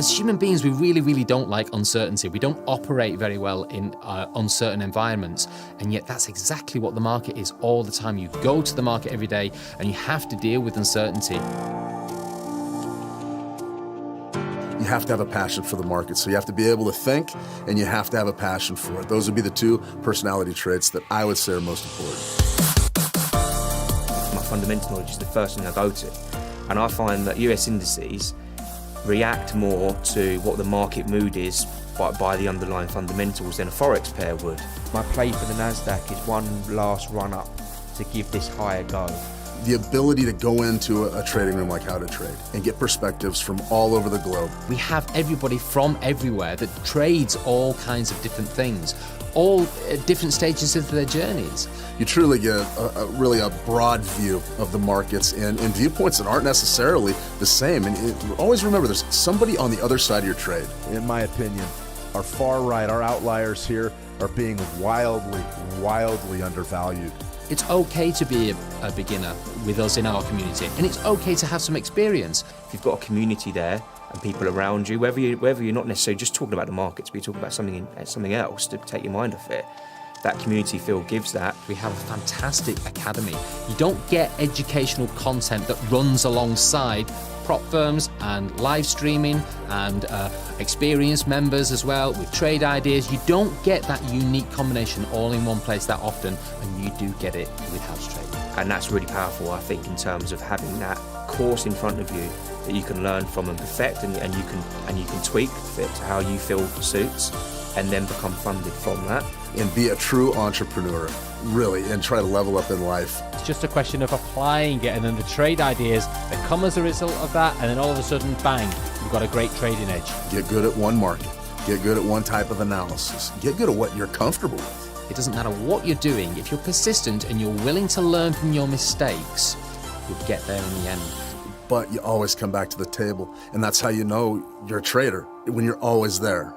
as human beings, we really, really don't like uncertainty. We don't operate very well in uncertain environments. And yet that's exactly what the market is all the time. You go to the market every day and you have to deal with uncertainty. You have to have a passion for the market. So you have to be able to think, and you have to have a passion for it. Those would be the two personality traits that I would say are most important. My fundamental knowledge is the first thing I go to. And I find that US indices react more to what the market mood is by the underlying fundamentals than a Forex pair would. My play for the NASDAQ is one last run up to give this high a go. The ability to go into a trading room like How to Trade and get perspectives from all over the globe. We have everybody from everywhere that trades all kinds of different things, all at different stages of their journeys. You truly get really a broad view of the markets and viewpoints that aren't necessarily the same. And always remember, there's somebody on the other side of your trade. In my opinion, our far right, our outliers here are being wildly undervalued. It's okay to be a beginner with us in our community, and it's okay to have some experience. If you've got a community there and people around you, whether you're not necessarily just talking about the markets, but you're talking about something else to take your mind off it, that community feel gives that. We have a fantastic academy. You don't get educational content that runs alongside prop firms and live streaming and experienced members as well with trade ideas. You don't get that unique combination all in one place that often, and you do get it with How to Trade. And that's really powerful, I think, in terms of having that course in front of you that you can learn from and perfect, and you can tweak fit to how you feel suits, and then become funded from that. And be a true entrepreneur, really, and try to level up in life. It's just a question of applying it, and then the trade ideas that come as a result of that, and then all of a sudden, bang, you've got a great trading edge. Get good at one market. Get good at one type of analysis. Get good at what you're comfortable with. It doesn't matter what you're doing. If you're persistent and you're willing to learn from your mistakes, you'll get there in the end. But you always come back to the table, and that's how you know you're a trader, when you're always there.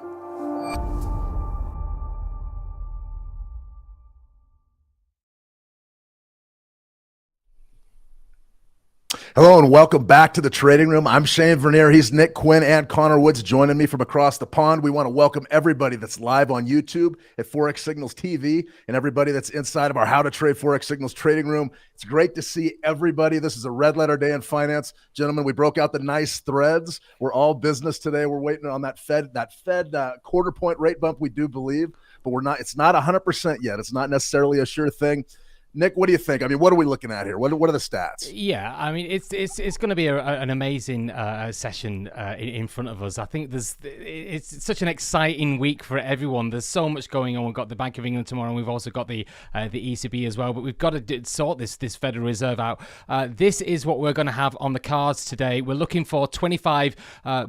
Hello and welcome back to the Trading Room. I'm Shane Vernier. He's Nick Quinn and Connor Woods joining me from across the pond. We want to welcome everybody that's live on YouTube at ForexSignals TV and everybody that's inside of our How to Trade ForexSignals Trading Room. It's great to see everybody. This is a red letter day in finance. Gentlemen, we broke out the nice threads. We're all business today. We're waiting on that Fed quarter point rate bump, we do believe, but it's not 100% yet. It's not necessarily a sure thing. Nick, what do you think? I mean, what are we looking at here? What are the stats? Yeah, I mean, it's going to be an amazing session in front of us. I think it's such an exciting week for everyone. There's so much going on. We've got the Bank of England tomorrow, and we've also got the ECB as well. But we've got to sort this Federal Reserve out. This is what we're going to have on the cards today. We're looking for 25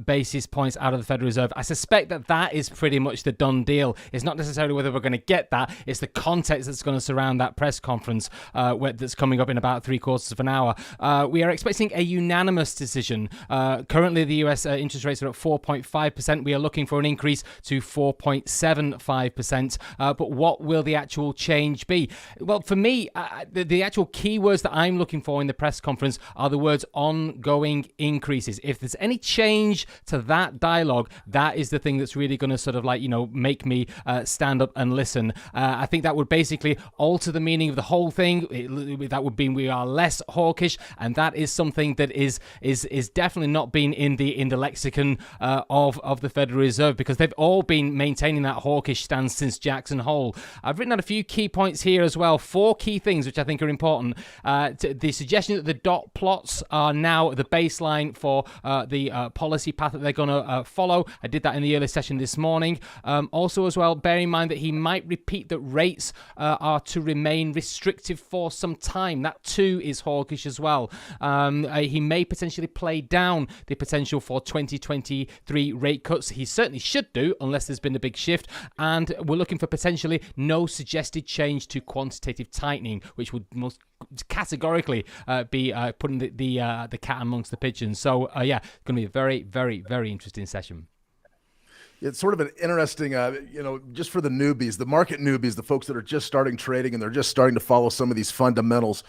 basis points out of the Federal Reserve. I suspect that is pretty much the done deal. It's not necessarily whether we're going to get that. It's the context that's going to surround that press conference. That's coming up in about 3/4 of an hour. We are expecting a unanimous decision. Currently, the US interest rates are at 4.5%. We are looking for an increase to 4.75%. But what will the actual change be? Well, for me, the actual keywords that I'm looking for in the press conference are the words ongoing increases. If there's any change to that dialogue, that is the thing that's really going to sort of make me stand up and listen. I think that would basically alter the meaning of the whole thing. That would mean we are less hawkish, and that is something that is definitely not been in the lexicon of the Federal Reserve, because they've all been maintaining that hawkish stance since Jackson Hole. I've written out a few key points here as well. 4 key things which I think are important. The suggestion that the dot plots are now the baseline for the policy path that they're going to follow. I did that in the early session this morning. Also as well, bear in mind that he might repeat that rates are to remain restrictive for some time. That too is hawkish as well. He may potentially play down the potential for 2023 rate cuts. He certainly should do, unless there's been a big shift. And we're looking for potentially no suggested change to quantitative tightening, which would most categorically be putting the cat amongst the pigeons. So yeah, it's going to be a very, very, very interesting session. It's sort of an interesting, just for the newbies, the market newbies, the folks that are just starting trading and they're just starting to follow some of these fundamentals.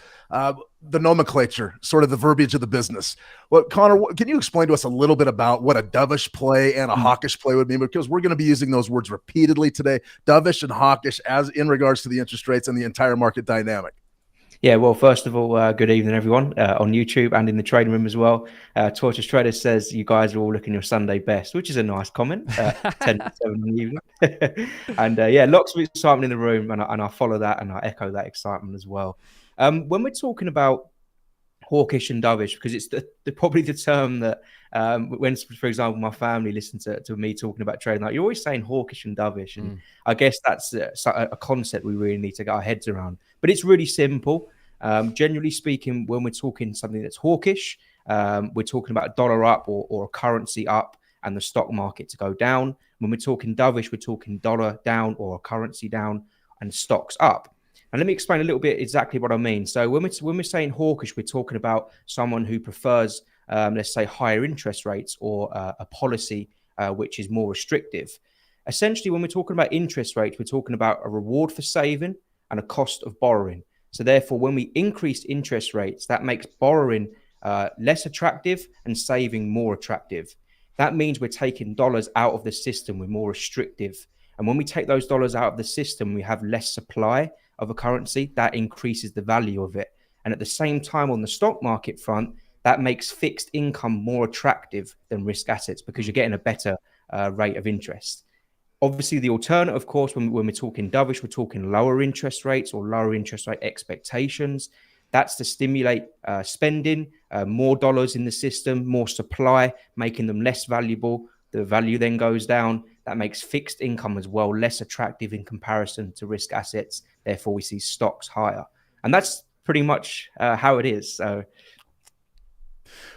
the nomenclature, sort of the verbiage of the business. Well, Connor, can you explain to us a little bit about what a dovish play and a hawkish play would mean? Because we're going to be using those words repeatedly today, dovish and hawkish, as in regards to the interest rates and the entire market dynamic. Yeah, well, first of all, good evening, everyone, on YouTube and in the trading room as well. Tortoise Trader says you guys are all looking your Sunday best, which is a nice comment. 10 to 7 in the evening. And yeah, lots of excitement in the room, and I follow that and I echo that excitement as well. When we're talking about hawkish and dovish, because it's probably the term that when, for example, my family listen to me talking about trading, like you're always saying hawkish and dovish, and I guess that's a concept we really need to get our heads around. But it's really simple. Generally speaking, when we're talking something that's hawkish, we're talking about a dollar up or a currency up and the stock market to go down. When we're talking dovish, we're talking dollar down or a currency down and stocks up. And let me explain a little bit exactly what I mean. So when we're saying hawkish, we're talking about someone who prefers, let's say, higher interest rates or a policy which is more restrictive. Essentially, when we're talking about interest rates, we're talking about a reward for saving and a cost of borrowing. So therefore, when we increase interest rates, that makes borrowing less attractive and saving more attractive. That means we're taking dollars out of the system. We're more restrictive. And when we take those dollars out of the system, we have less supply of a currency. That increases the value of it. And at the same time, on the stock market front, that makes fixed income more attractive than risk assets because you're getting a better rate of interest. Obviously, the alternative, of course, when we're talking dovish, we're talking lower interest rates or lower interest rate expectations. That's to stimulate spending, more dollars in the system, more supply, making them less valuable. The value then goes down. That makes fixed income as well less attractive in comparison to risk assets. Therefore, we see stocks higher. And that's pretty much how it is. So.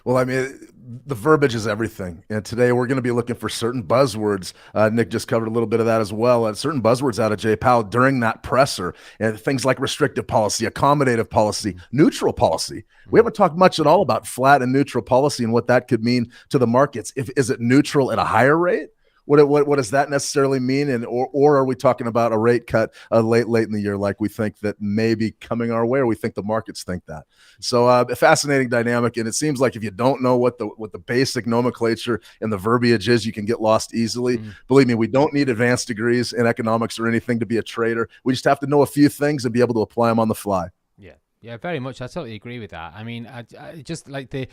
Well, I mean, the verbiage is everything. And today we're going to be looking for certain buzzwords. Nick just covered a little bit of that as well. Certain buzzwords out of Jay Powell during that presser. And things like restrictive policy, accommodative policy, neutral policy. We haven't talked much at all about flat and neutral policy and what that could mean to the markets. Is it neutral at a higher rate? What does that necessarily mean? And or are we talking about a rate cut late in the year, like we think that may be coming our way, or we think the markets think that? So a fascinating dynamic, and it seems like if you don't know what the basic nomenclature and the verbiage is, you can get lost easily. Believe me, we don't need advanced degrees in economics or anything to be a trader. We just have to know a few things and be able to apply them on the fly. Yeah, very much. I totally agree with that. I mean, I just like the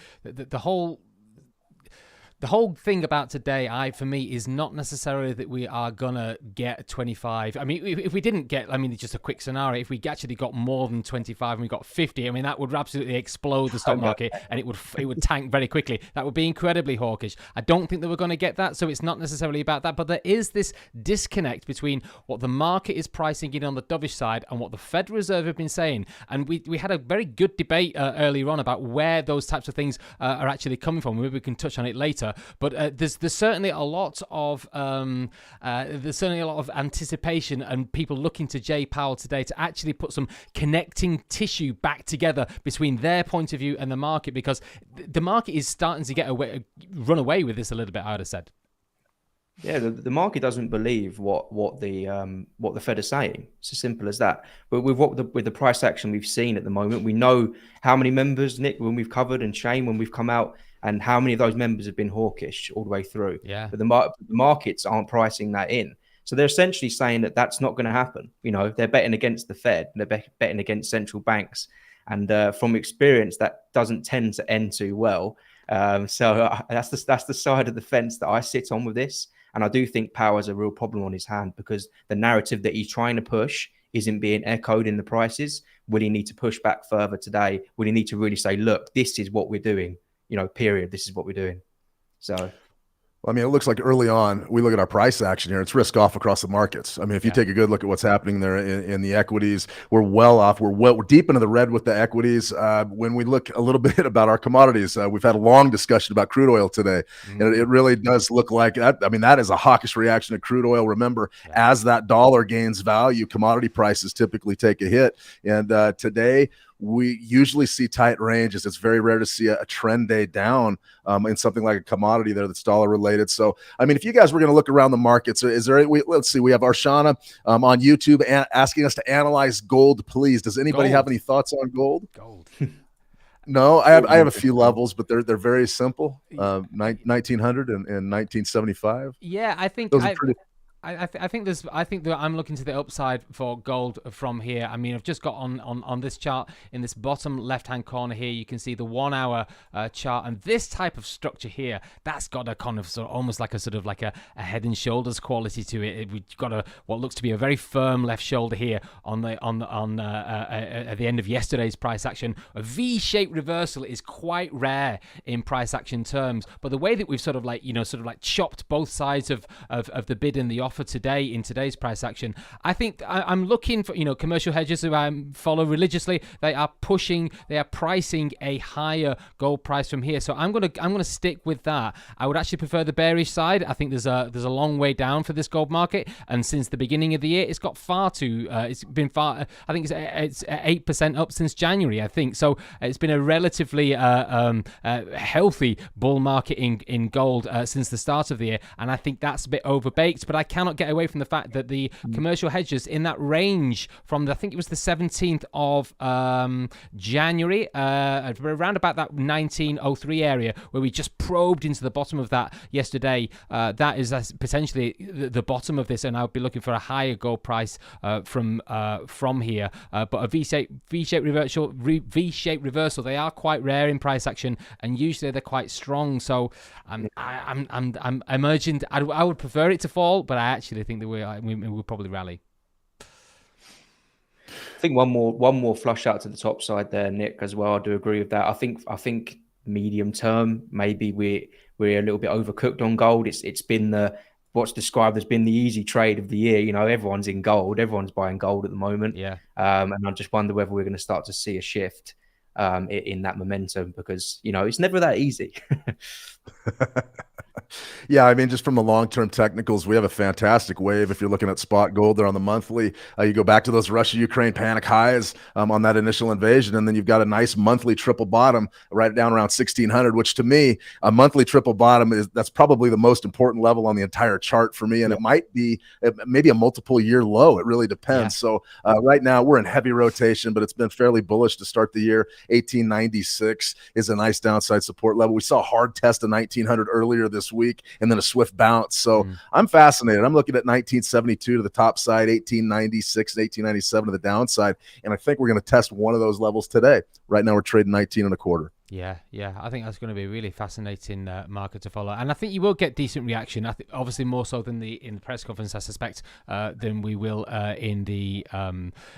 whole. The whole thing about today, for me, is not necessarily that we are going to get 25. I mean, if we didn't get, just a quick scenario, if we actually got more than 25 and we got 50, I mean, that would absolutely explode the stock market and it would tank very quickly. That would be incredibly hawkish. I don't think that we're going to get that, so it's not necessarily about that. But there is this disconnect between what the market is pricing in on the dovish side and what the Federal Reserve have been saying. And we had a very good debate earlier on about where those types of things are actually coming from. Maybe we can touch on it later. But there's certainly a lot of anticipation and people looking to Jay Powell today to actually put some connecting tissue back together between their point of view and the market, because the market is starting to run away with this a little bit, I would have said. Yeah, the market doesn't believe what the Fed are saying. It's as simple as that. But with the price action we've seen at the moment, we know how many members, Nick, when we've covered, and Shane, when we've come out, and how many of those members have been hawkish all the way through. Yeah. But the markets aren't pricing that in. So they're essentially saying that that's not going to happen. They're betting against the Fed. They're betting against central banks. And from experience, that doesn't tend to end too well. So that's the side of the fence that I sit on with this. And I do think Powell has a real problem on his hand, because the narrative that he's trying to push isn't being echoed in the prices. Will he need to push back further today? Will he need to really say, look, this is what we're doing? Period. This is what we're doing. So, I mean, it looks like early on, we look at our price action here, it's risk off across the markets. I mean, if you take a good look at what's happening there in the equities, we're well off. We're deep into the red with the equities. When we look a little bit about our commodities, we've had a long discussion about crude oil today. And it really does look like that. I mean, that is a hawkish reaction to crude oil. Remember, as that dollar gains value, commodity prices typically take a hit. And today, we usually see tight ranges. It's very rare to see a trend day down in something like a commodity there that's dollar related. So, I mean, if you guys were going to look around the markets, let's see, we have Arshana on YouTube asking us to analyze gold, please. Does anybody have any thoughts on gold? No, I have a few levels, but they're very simple. 1900 and 1975. Yeah, I think Those are pretty. I think that I'm looking to the upside for gold from here. I mean, I've just got on this chart in this bottom left hand corner here. You can see the 1 hour chart, and this type of structure here, that's got a kind of sort of almost like a head and shoulders quality to it. We've got what looks to be a very firm left shoulder here on at the end of yesterday's price action. A V-shaped reversal is quite rare in price action terms, but the way that we've sort of chopped both sides of the bid and the offer today in today's price action, I think I'm looking for, commercial hedgers who I follow religiously. They are pricing a higher gold price from here. So I'm gonna stick with that. I would actually prefer the bearish side. I think there's a long way down for this gold market, and since the beginning of the year, it's got it's been far. I think it's 8% up since January. I think so. It's been a relatively healthy bull market in gold since the start of the year, and I think that's a bit overbaked. But I cannot get away from the fact that the commercial hedgers in that range from I think it was the 17th of January, around about that 1903 area where we just probed into the bottom of that yesterday. That is potentially the bottom of this, and I would be looking for a higher gold price from here. But a V-shaped reversal, they are quite rare in price action, and usually they're quite strong. So I'm urging. I would prefer it to fall, but I actually think that we will probably rally. I think one more flush out to the top side there, Nick, as well. I do agree with that. I think medium term, maybe we're a little bit overcooked on gold. It's been what's described as been the easy trade of the year. Everyone's in gold, everyone's buying gold at the moment. Yeah. And I just wonder whether we're going to start to see a shift in that momentum, because it's never that easy. Yeah, I mean, just from the long-term technicals, we have a fantastic wave. If you're looking at spot gold there on the monthly, you go back to those Russia-Ukraine panic highs on that initial invasion, and then you've got a nice monthly triple bottom right down around 1600, which to me, a monthly triple bottom that's probably the most important level on the entire chart for me, and it might be maybe a multiple year low. It really depends. Yeah. So right now we're in heavy rotation, but it's been fairly bullish to start the year. 1896 is a nice downside support level. We saw a hard test of 1900 earlier this week, and then a swift bounce. So I'm fascinated. I'm looking at 1972 to the top side, 1896, 1897 to the downside, and I think we're going to test one of those levels today. Right now we're trading 19.25. Yeah. I think that's going to be a really fascinating market to follow, and I think you will get decent reaction. I think obviously more so than in the press conference, I suspect, than we will in the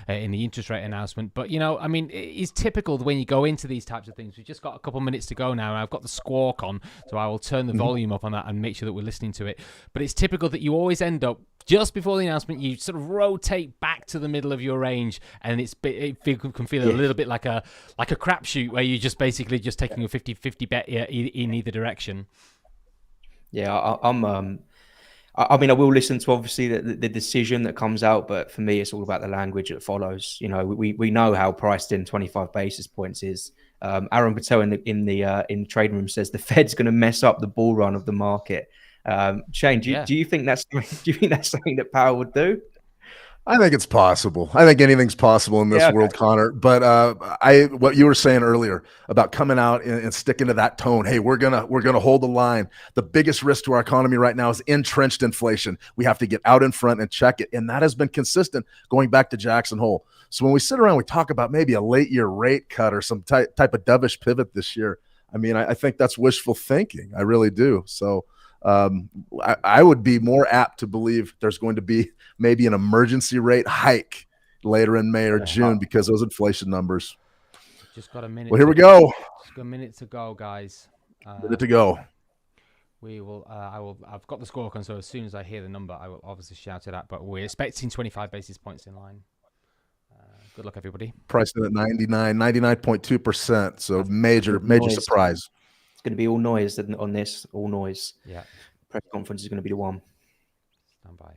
interest rate announcement. But I mean, it's typical when you go into these types of things. We've just got a couple minutes to go now, and I've got the squawk on, so I will turn the volume up on that and make sure that we're listening to it. But it's typical that you always end up just before the announcement, you sort of rotate back to the middle of your range, and can feel a little bit like a crapshoot where you're just basically just taking a 50-50 bet in either direction. Yeah, I mean, I will listen to obviously the decision that comes out, but for me, it's all about the language that follows. We know how priced in 25 basis points is. Aaron Patel in the trading room says the Fed's going to mess up the bull run of the market. Shane, do you think that's something that Powell would do? I think it's possible. I think anything's possible in this world, Connor. But what you were saying earlier about coming out and sticking to that tone. Hey, we're gonna hold the line. The biggest risk to our economy right now is entrenched inflation. We have to get out in front and check it, and that has been consistent going back to Jackson Hole. So when we sit around, we talk about maybe a late year rate cut or some type of dovish pivot this year. I mean, I think that's wishful thinking. I really do. So. I would be more apt to believe there's going to be maybe an emergency rate hike later in May or June because those inflation numbers. Just got a minute. Well, here we go. Just got a minute to go, guys. Minute to go. We will. I've got the scorecard, so as soon as I hear the number, I will obviously shout it out. But we're expecting 25 basis points in line. Good luck, everybody. Priced in at 99.2%. So major surprise. It's going to be all noise on this. All noise. Yeah. Press conference is going to be the one. Stand by.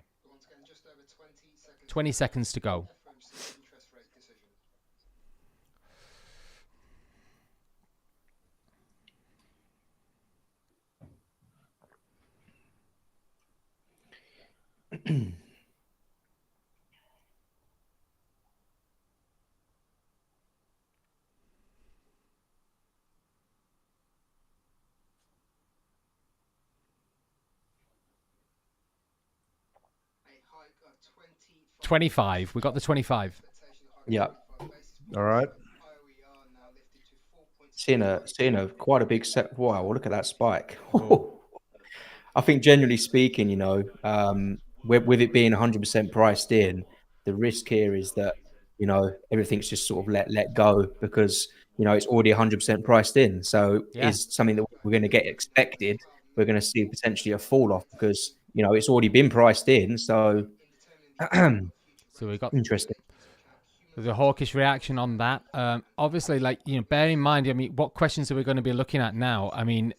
20 seconds to go. 25. We got the 25. Yeah, All right. seeing a quite a big set. Wow, look at that spike. I think generally speaking, with it being 100% priced in, the risk here is that, everything's just sort of let go because, it's already 100% priced in. So Yeah. is something that we're going to get expected. We're going to see potentially a fall off because, it's already been priced in. So So we got interesting. the hawkish reaction on that. Obviously, bear in mind, I mean, what questions are we going to be looking at now? I mean,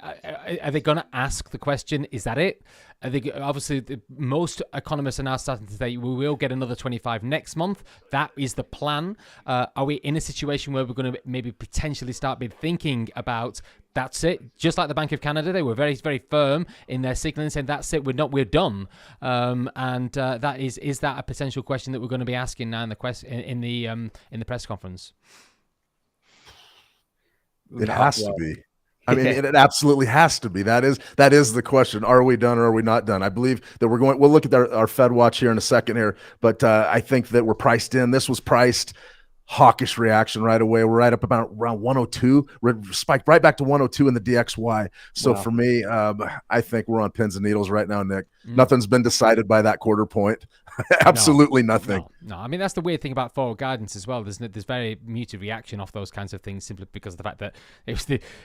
are they going to ask the question, is that it? Obviously, most economists are now starting to say we will get another 25 next month. That is the plan. Are we in a situation where we're going to maybe potentially start thinking about that's it? Just like the Bank of Canada, they were very, very firm in their signaling, saying that's it, we're done. That is that a potential question that we're going to be asking now in the press conference? It has to be. I mean, it absolutely has to be. That is the question. Are we done or are we not done? I believe that we'll look at our Fed watch here in a second here, but I think that we're priced in. This was priced. Hawkish reaction right away. We're right up about around 102. We're spiked right back to 102 in the DXY. So for me, I think we're on pins and needles right now, Nick. Nothing's been decided by that quarter point. Absolutely nothing. No, I mean, that's the weird thing about forward guidance as well. There's very muted reaction off those kinds of things simply because of the fact that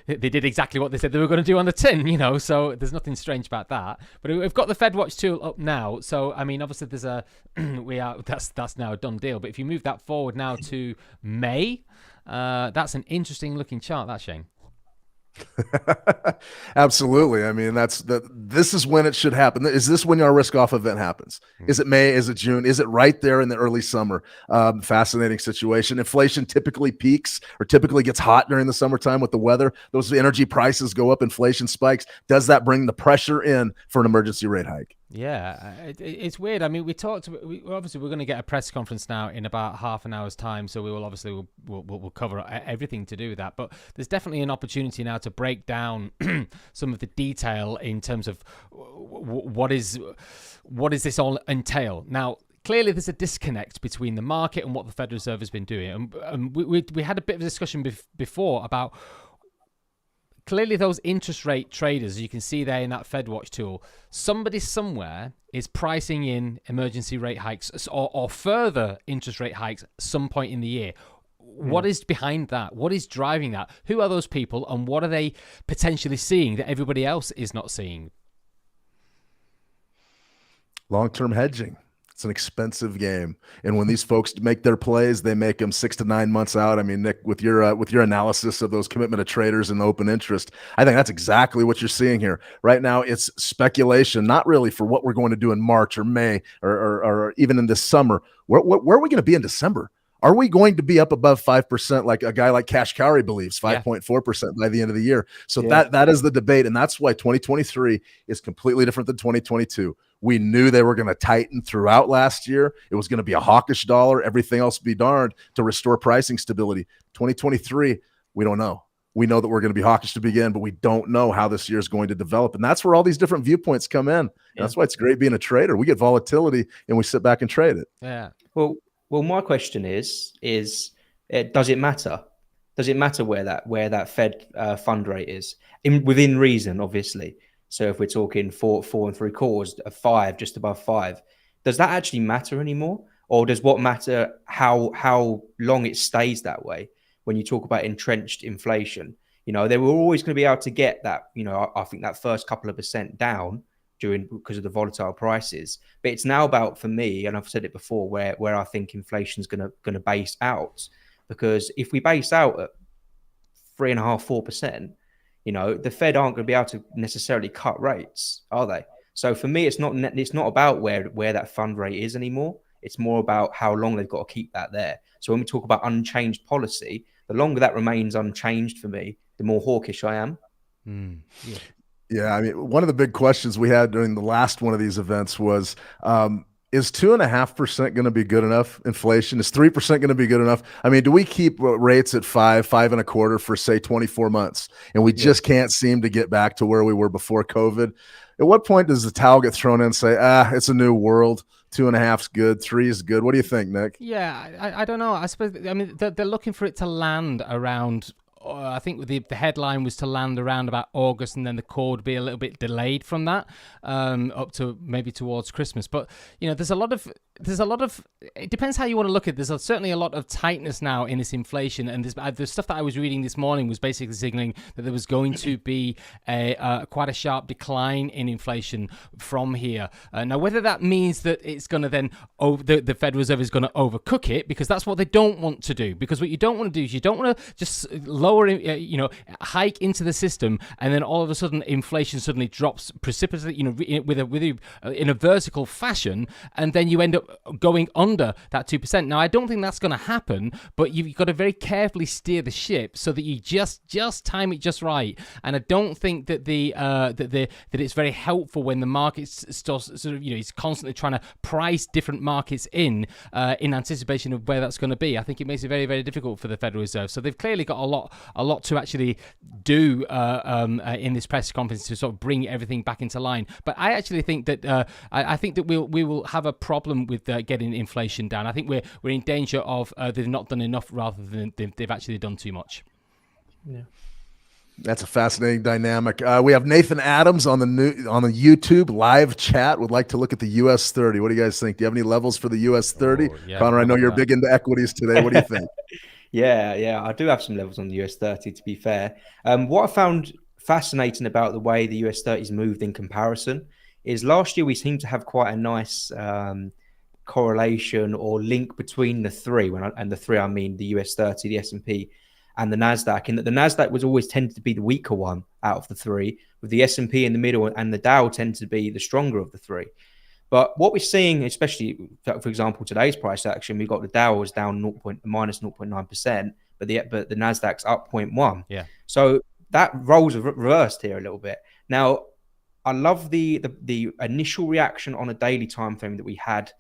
they did exactly what they said they were going to do on the tin, so there's nothing strange about that. But we've got the Fed Watch tool up now. So, I mean, obviously there's that's now a done deal. But if you move that forward now to May, that's an interesting looking chart, that, Shane. Absolutely. I mean, this is when it should happen. Is this when our risk off event happens? Is it May? Is it June? Is it right there in the early summer? Fascinating situation. Inflation typically peaks or typically gets hot during the summertime with the weather. Those energy prices go up, inflation spikes. Does that bring the pressure in for an emergency rate hike? Yeah, it's weird. I mean, we're going to get a press conference now in about half an hour's time, so we will obviously we'll cover everything to do with that. But there's definitely an opportunity now to break down some of the detail in terms of what is this all entail. Now, clearly, there's a disconnect between the market and what the Federal Reserve has been doing, and we had a bit of a discussion before about. Clearly, those interest rate traders, you can see there in that FedWatch tool, somebody somewhere is pricing in emergency rate hikes or further interest rate hikes at some point in the year. What is behind that? What is driving that? Who are those people and what are they potentially seeing that everybody else is not seeing? Long-term hedging. It's an expensive game, and when these folks make their plays, they make them 6 to 9 months out. I mean, Nick, with your analysis of those commitment of traders and the open interest, I think that's exactly what you're seeing here right now. It's speculation, not really for what we're going to do in March or May or even in this summer. Where are we going to be in December? Are we going to be up above 5% like a guy like Cash Cowrie believes, 5.4% by the end of the year? So that is the debate, and that's why 2023 is completely different than 2022. We knew they were going to tighten throughout last year. It was going to be a hawkish dollar, everything else be darned to restore pricing stability. 2023, we don't know. We know that we're going to be hawkish to begin, but we don't know how this year is going to develop. And that's where all these different viewpoints come in. Yeah. That's why it's great being a trader. We get volatility and we sit back and trade it. Yeah. Well, my question is does it matter? Does it matter where that Fed fund rate is within reason, obviously? So if we're talking 4 3/4, a 5, just above 5, does that actually matter anymore? Or does what matter how long it stays that way? When you talk about entrenched inflation, they were always going to be able to get that. I think that first couple of percent down because of the volatile prices. But it's now about, for me, and I've said it before, where I think inflation is going to base out. Because if we base out at 3.5%, 4%. The Fed aren't going to be able to necessarily cut rates, are they? So for me, it's not about where that fund rate is anymore. It's more about how long they've got to keep that there. So when we talk about unchanged policy, the longer that remains unchanged for me, the more hawkish I am. Yeah, I mean, one of the big questions we had during the last one of these events was, is 2.5% going to be good enough? Inflation is 3% going to be good enough? I mean, do we keep rates at 5.25 for say 24 months, and we just can't seem to get back to where we were before COVID? At what point does the towel get thrown in and say, it's a new world? 2.5's good. 3 is good. What do you think, Nick? Yeah, I don't know. I suppose, I mean, they're looking for it to land around, I think the headline was to land around about August, and then the core would be a little bit delayed from that, up to maybe towards Christmas. But, there's a lot of, it depends how you want to look at it. There's certainly a lot of tightness now in this inflation, and the stuff that I was reading this morning was basically signaling that there was going to be quite a sharp decline in inflation from here. Now, whether that means that it's going to then, the Federal Reserve is going to overcook it, because that's what they don't want to do. Because what you don't want to do is you don't want to just lower, hike into the system, and then all of a sudden inflation suddenly drops precipitously, in a vertical fashion, and then you end up going under that 2%. Now, I don't think that's going to happen, but you've got to very carefully steer the ship so that you just time it just right. And I don't think that that it's very helpful when the market's is constantly trying to price different markets in anticipation of where that's going to be. I think it makes it very, very difficult for the Federal Reserve. So they've clearly got a lot to actually do in this press conference to sort of bring everything back into line. But I actually think that I think that we will have a problem with getting inflation down. I think we're in danger of they've not done enough rather than they've actually done too much. Yeah. That's a fascinating dynamic. We have Nathan Adams on the YouTube live chat. Would like to look at the US 30. What do you guys think? Do you have any levels for the US 30? Yeah, Connor, I know you're big into equities today. What do you think? Yeah, I do have some levels on the US 30, to be fair. What I found fascinating about the way the US 30's moved in comparison is last year we seemed to have quite a nice correlation or link between the three. And the three, I mean the US 30, the S&P, and the Nasdaq. And that the Nasdaq was always tended to be the weaker one out of the three, with the S&P in the middle, and the Dow tended to be the stronger of the three. But what we're seeing, especially for example today's price action, we got the Dow was down minus 0.9%, but the Nasdaq's up 0.1. Yeah. So that roles are reversed here a little bit. Now, I love the initial reaction on a daily time frame that we had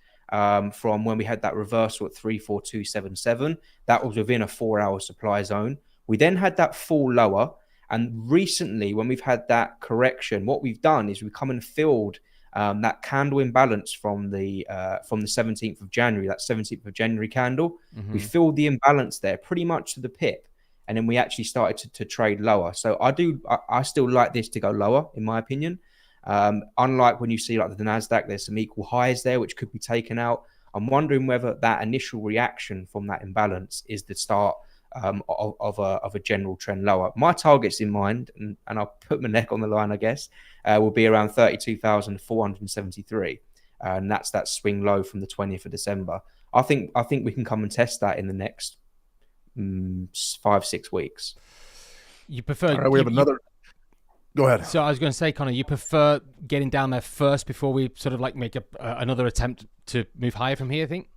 from when we had that reversal at 34277. That was within a 4-hour supply zone. We then had that fall lower, and recently when we've had that correction, what we've done is we've come and filled that candle imbalance from the 17th of January, that 17th of January candle. Mm-hmm. We filled the imbalance there pretty much to the pip, and then we actually started to trade lower. So I still like this to go lower, in my opinion. Unlike when you see like the Nasdaq, there's some equal highs there which could be taken out. I'm wondering whether that initial reaction from that imbalance is the start of a general trend lower. My targets in mind, and I'll put my neck on the line, I guess, will be around 32,473, and that's that swing low from the 20th of December. I think we can come and test that in the next 5-6 weeks. You prefer? All right, we have another. Go ahead. So I was going to say, Connor, you prefer getting down there first before we sort of like make another attempt to move higher from here, I think?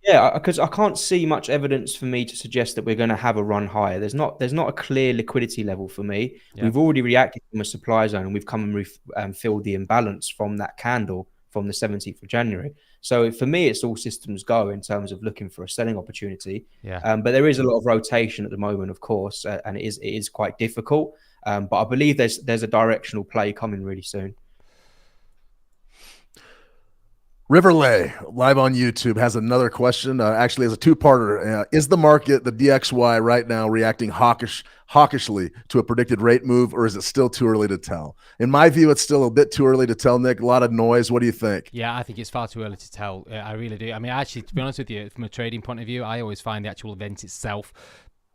Yeah, because I can't see much evidence for me to suggest that we're going to have a run higher. There's not a clear liquidity level for me. Yeah. We've already reacted from a supply zone, and we've come and filled the imbalance from that candle from the 17th of January. So for me, it's all systems go in terms of looking for a selling opportunity. Yeah. But there is a lot of rotation at the moment, of course, and it is quite difficult. But I believe there's a directional play coming really soon. Riverlay, live on YouTube, has another question. Actually, as a two-parter, is the market, the DXY, right now reacting hawkishly to a predicted rate move, or is it still too early to tell? In my view, it's still a bit too early to tell, Nick. A lot of noise. What do you think? Yeah, I think it's far too early to tell. I really do. I mean, actually, to be honest with you, from a trading point of view, I always find the actual event itself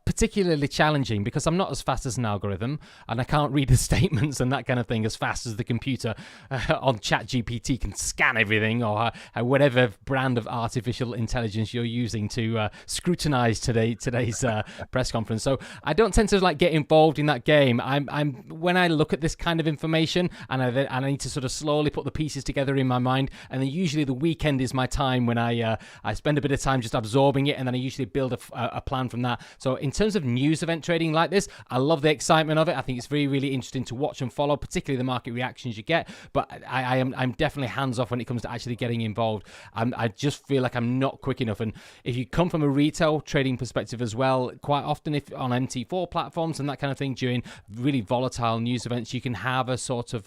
particularly challenging because I'm not as fast as an algorithm, and I can't read the statements and that kind of thing as fast as the computer on ChatGPT can scan everything, or whatever brand of artificial intelligence you're using to scrutinize today's press conference. So I don't tend to like get involved in that game. I'm when I look at this kind of information, and I need to sort of slowly put the pieces together in my mind, and then usually the weekend is my time when I spend a bit of time just absorbing it, and then I usually build a plan from that. So in terms of news event trading like this, I love the excitement of it. I think it's really, really interesting to watch and follow, particularly the market reactions you get. But I'm definitely hands off when it comes to actually getting involved. I just feel like I'm not quick enough. And if you come from a retail trading perspective as well, quite often if on MT4 platforms and that kind of thing during really volatile news events, you can have a sort of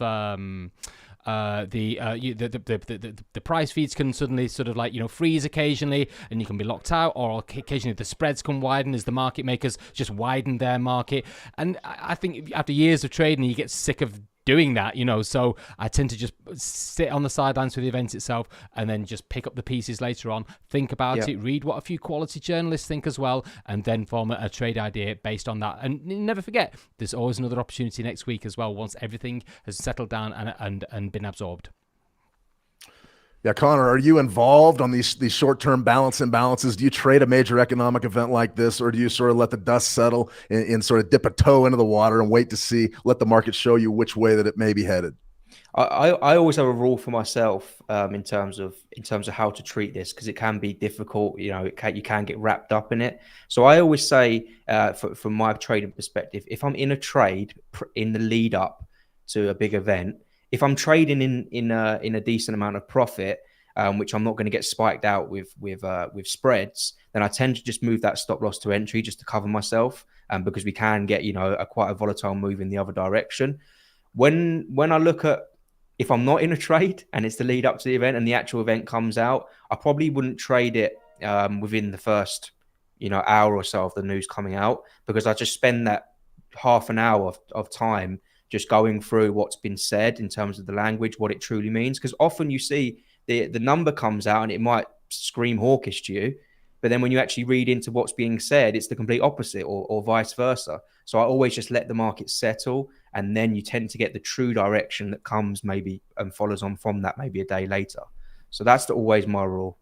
the price feeds can suddenly sort of like, freeze occasionally, and you can be locked out, or occasionally the spreads can widen as the market makers just widen their market. And I think after years of trading, you get sick of doing that, so I tend to just sit on the sidelines for the event itself and then just pick up the pieces later on, think about it, read what a few quality journalists think as well, and then form a trade idea based on that. And never forget, there's always another opportunity next week as well, once everything has settled down and been absorbed. Yeah, Connor, are you involved on these short-term balance imbalances? Do you trade a major economic event like this, or do you sort of let the dust settle and sort of dip a toe into the water and wait to see, let the market show you which way that it may be headed? I always have a rule for myself in terms of how to treat this, because it can be difficult. You can get wrapped up in it. So I always say, from my trading perspective, if I'm in a trade in the lead up to a big event, if I'm trading in a decent amount of profit, which I'm not going to get spiked out with spreads, then I tend to just move that stop loss to entry just to cover myself, because we can get quite a volatile move in the other direction. When I look at, if I'm not in a trade and it's the lead up to the event and the actual event comes out, I probably wouldn't trade it within the first hour or so of the news coming out, because I just spend that half an hour of time just going through what's been said in terms of the language, what it truly means. Because often you see the number comes out and it might scream hawkish to you, but then when you actually read into what's being said, it's the complete opposite, or vice versa. So I always just let the market settle, and then you tend to get the true direction that comes maybe and follows on from that maybe a day later. So that's always my rule.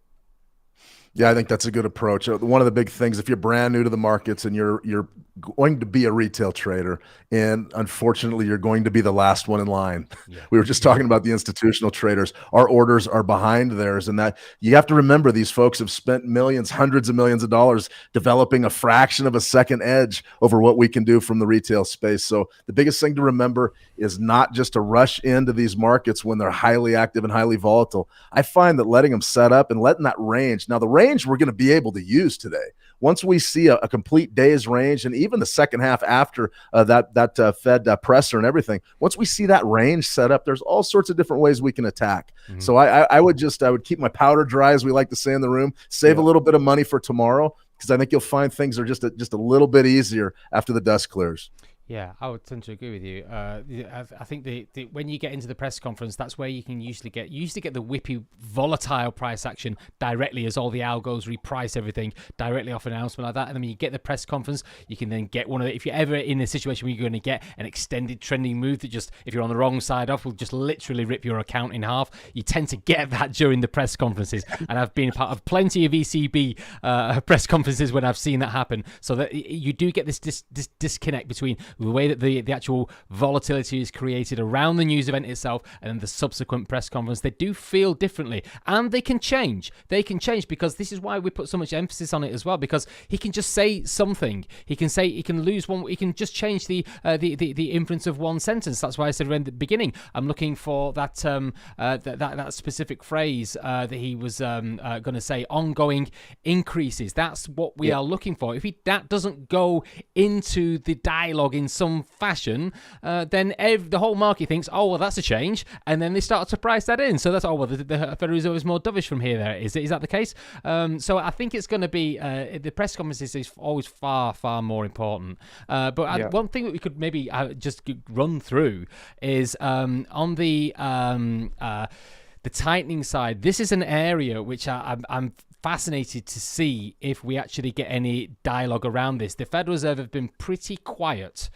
Yeah, I think that's a good approach. One of the big things, if you're brand new to the markets and you're going to be a retail trader, and unfortunately you're going to be the last one in line. Yeah. We were just talking about the institutional traders. Our orders are behind theirs, and that you have to remember, these folks have spent millions, hundreds of millions of dollars developing a fraction of a second edge over what we can do from the retail space. So the biggest thing to remember is not just to rush into these markets when they're highly active and highly volatile. I find that letting them set up and letting that range, now the range we're going to be able to use today. Once we see a complete day's range, and even the second half after that Fed presser and everything, once we see that range set up, there's all sorts of different ways we can attack. Mm-hmm. So I would keep my powder dry, as we like to say in the room, save a little bit of money for tomorrow, because I think you'll find things are just a little bit easier after the dust clears. Yeah, I would tend to agree with you. I think when you get into the press conference, that's where you can usually get the whippy, volatile price action directly, as all the algos reprice everything directly off an announcement like that. And then when you get the press conference, you can then get one of the, if you're ever in a situation where you're going to get an extended trending move that just, if you're on the wrong side off, will just literally rip your account in half. You tend to get that during the press conferences. And I've been a part of plenty of ECB press conferences when I've seen that happen. So that you do get this disconnect between the way that the actual volatility is created around the news event itself and then the subsequent press conference. They do feel differently, and they can change. Because this is why we put so much emphasis on it as well, because he can just say something. He can lose one. He can just change the inference of one sentence. That's why I said in the beginning, I'm looking for that specific phrase that he was going to say, ongoing increases. That's what we are looking for. If that doesn't go into the dialogue in some fashion, then the whole market thinks, oh, well, that's a change, and then they start to price that in. So that's, oh, well, the Federal Reserve is more dovish from here. There is that the case? So I think it's going to be the press conferences is always far more important. One thing that we could maybe just run through is on the tightening side. This is an area which I'm fascinated to see if we actually get any dialogue around this. The Federal Reserve have been pretty quiet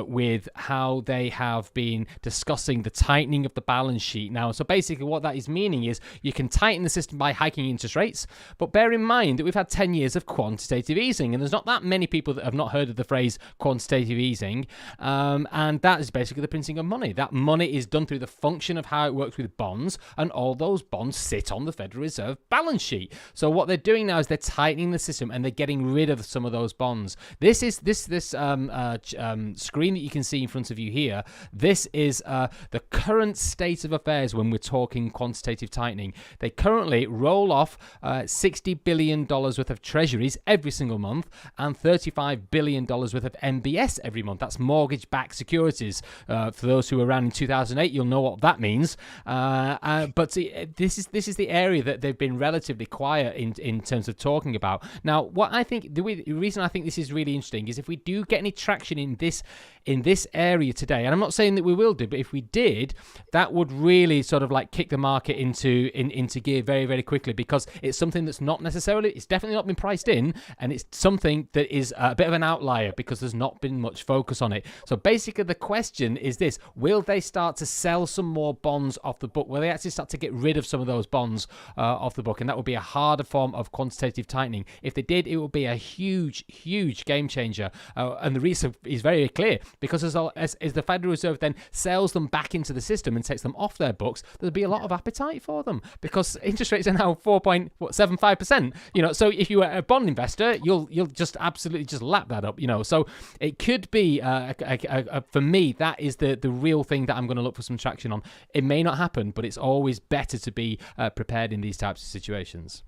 with how they have been discussing the tightening of the balance sheet now. So basically what that is meaning is you can tighten the system by hiking interest rates, but bear in mind that we've had 10 years of quantitative easing, and there's not that many people that have not heard of the phrase quantitative easing, and that is basically the printing of money. That money is done through the function of how it works with bonds, and all those bonds sit on the Federal Reserve balance sheet. So what they're doing now is they're tightening the system and they're getting rid of some of those bonds. This is this screen that you can see in front of you here. This is the current state of affairs when we're talking quantitative tightening. They currently roll off $60 billion worth of treasuries every single month and $35 billion worth of MBS every month. That's mortgage-backed securities. For those who were around in 2008, you'll know what that means. But this is the area that they've been relatively quiet in terms of talking about. Now, what I think the reason I think this is really interesting is if we do get any traction in this area today, and I'm not saying that we will do, but if we did, that would really sort of like kick the market into gear very, very quickly, because it's something that's it's definitely not been priced in, and it's something that is a bit of an outlier because there's not been much focus on it. So basically the question is this: will they start to sell some more bonds off the book? Will they actually start to get rid of some of those bonds off the book? And that would be a harder form of quantitative tightening. If they did, it would be a huge, huge game changer. And the reason is very clear, because as the Federal Reserve then sells them back into the system and takes them off their books, there'll be a lot of appetite for them because interest rates are now 4.75%. So if you were a bond investor, you'll just absolutely just lap that up. So it could be for me, that is the real thing that I'm going to look for some traction on. It may not happen, but it's always better to be prepared in these types of situations.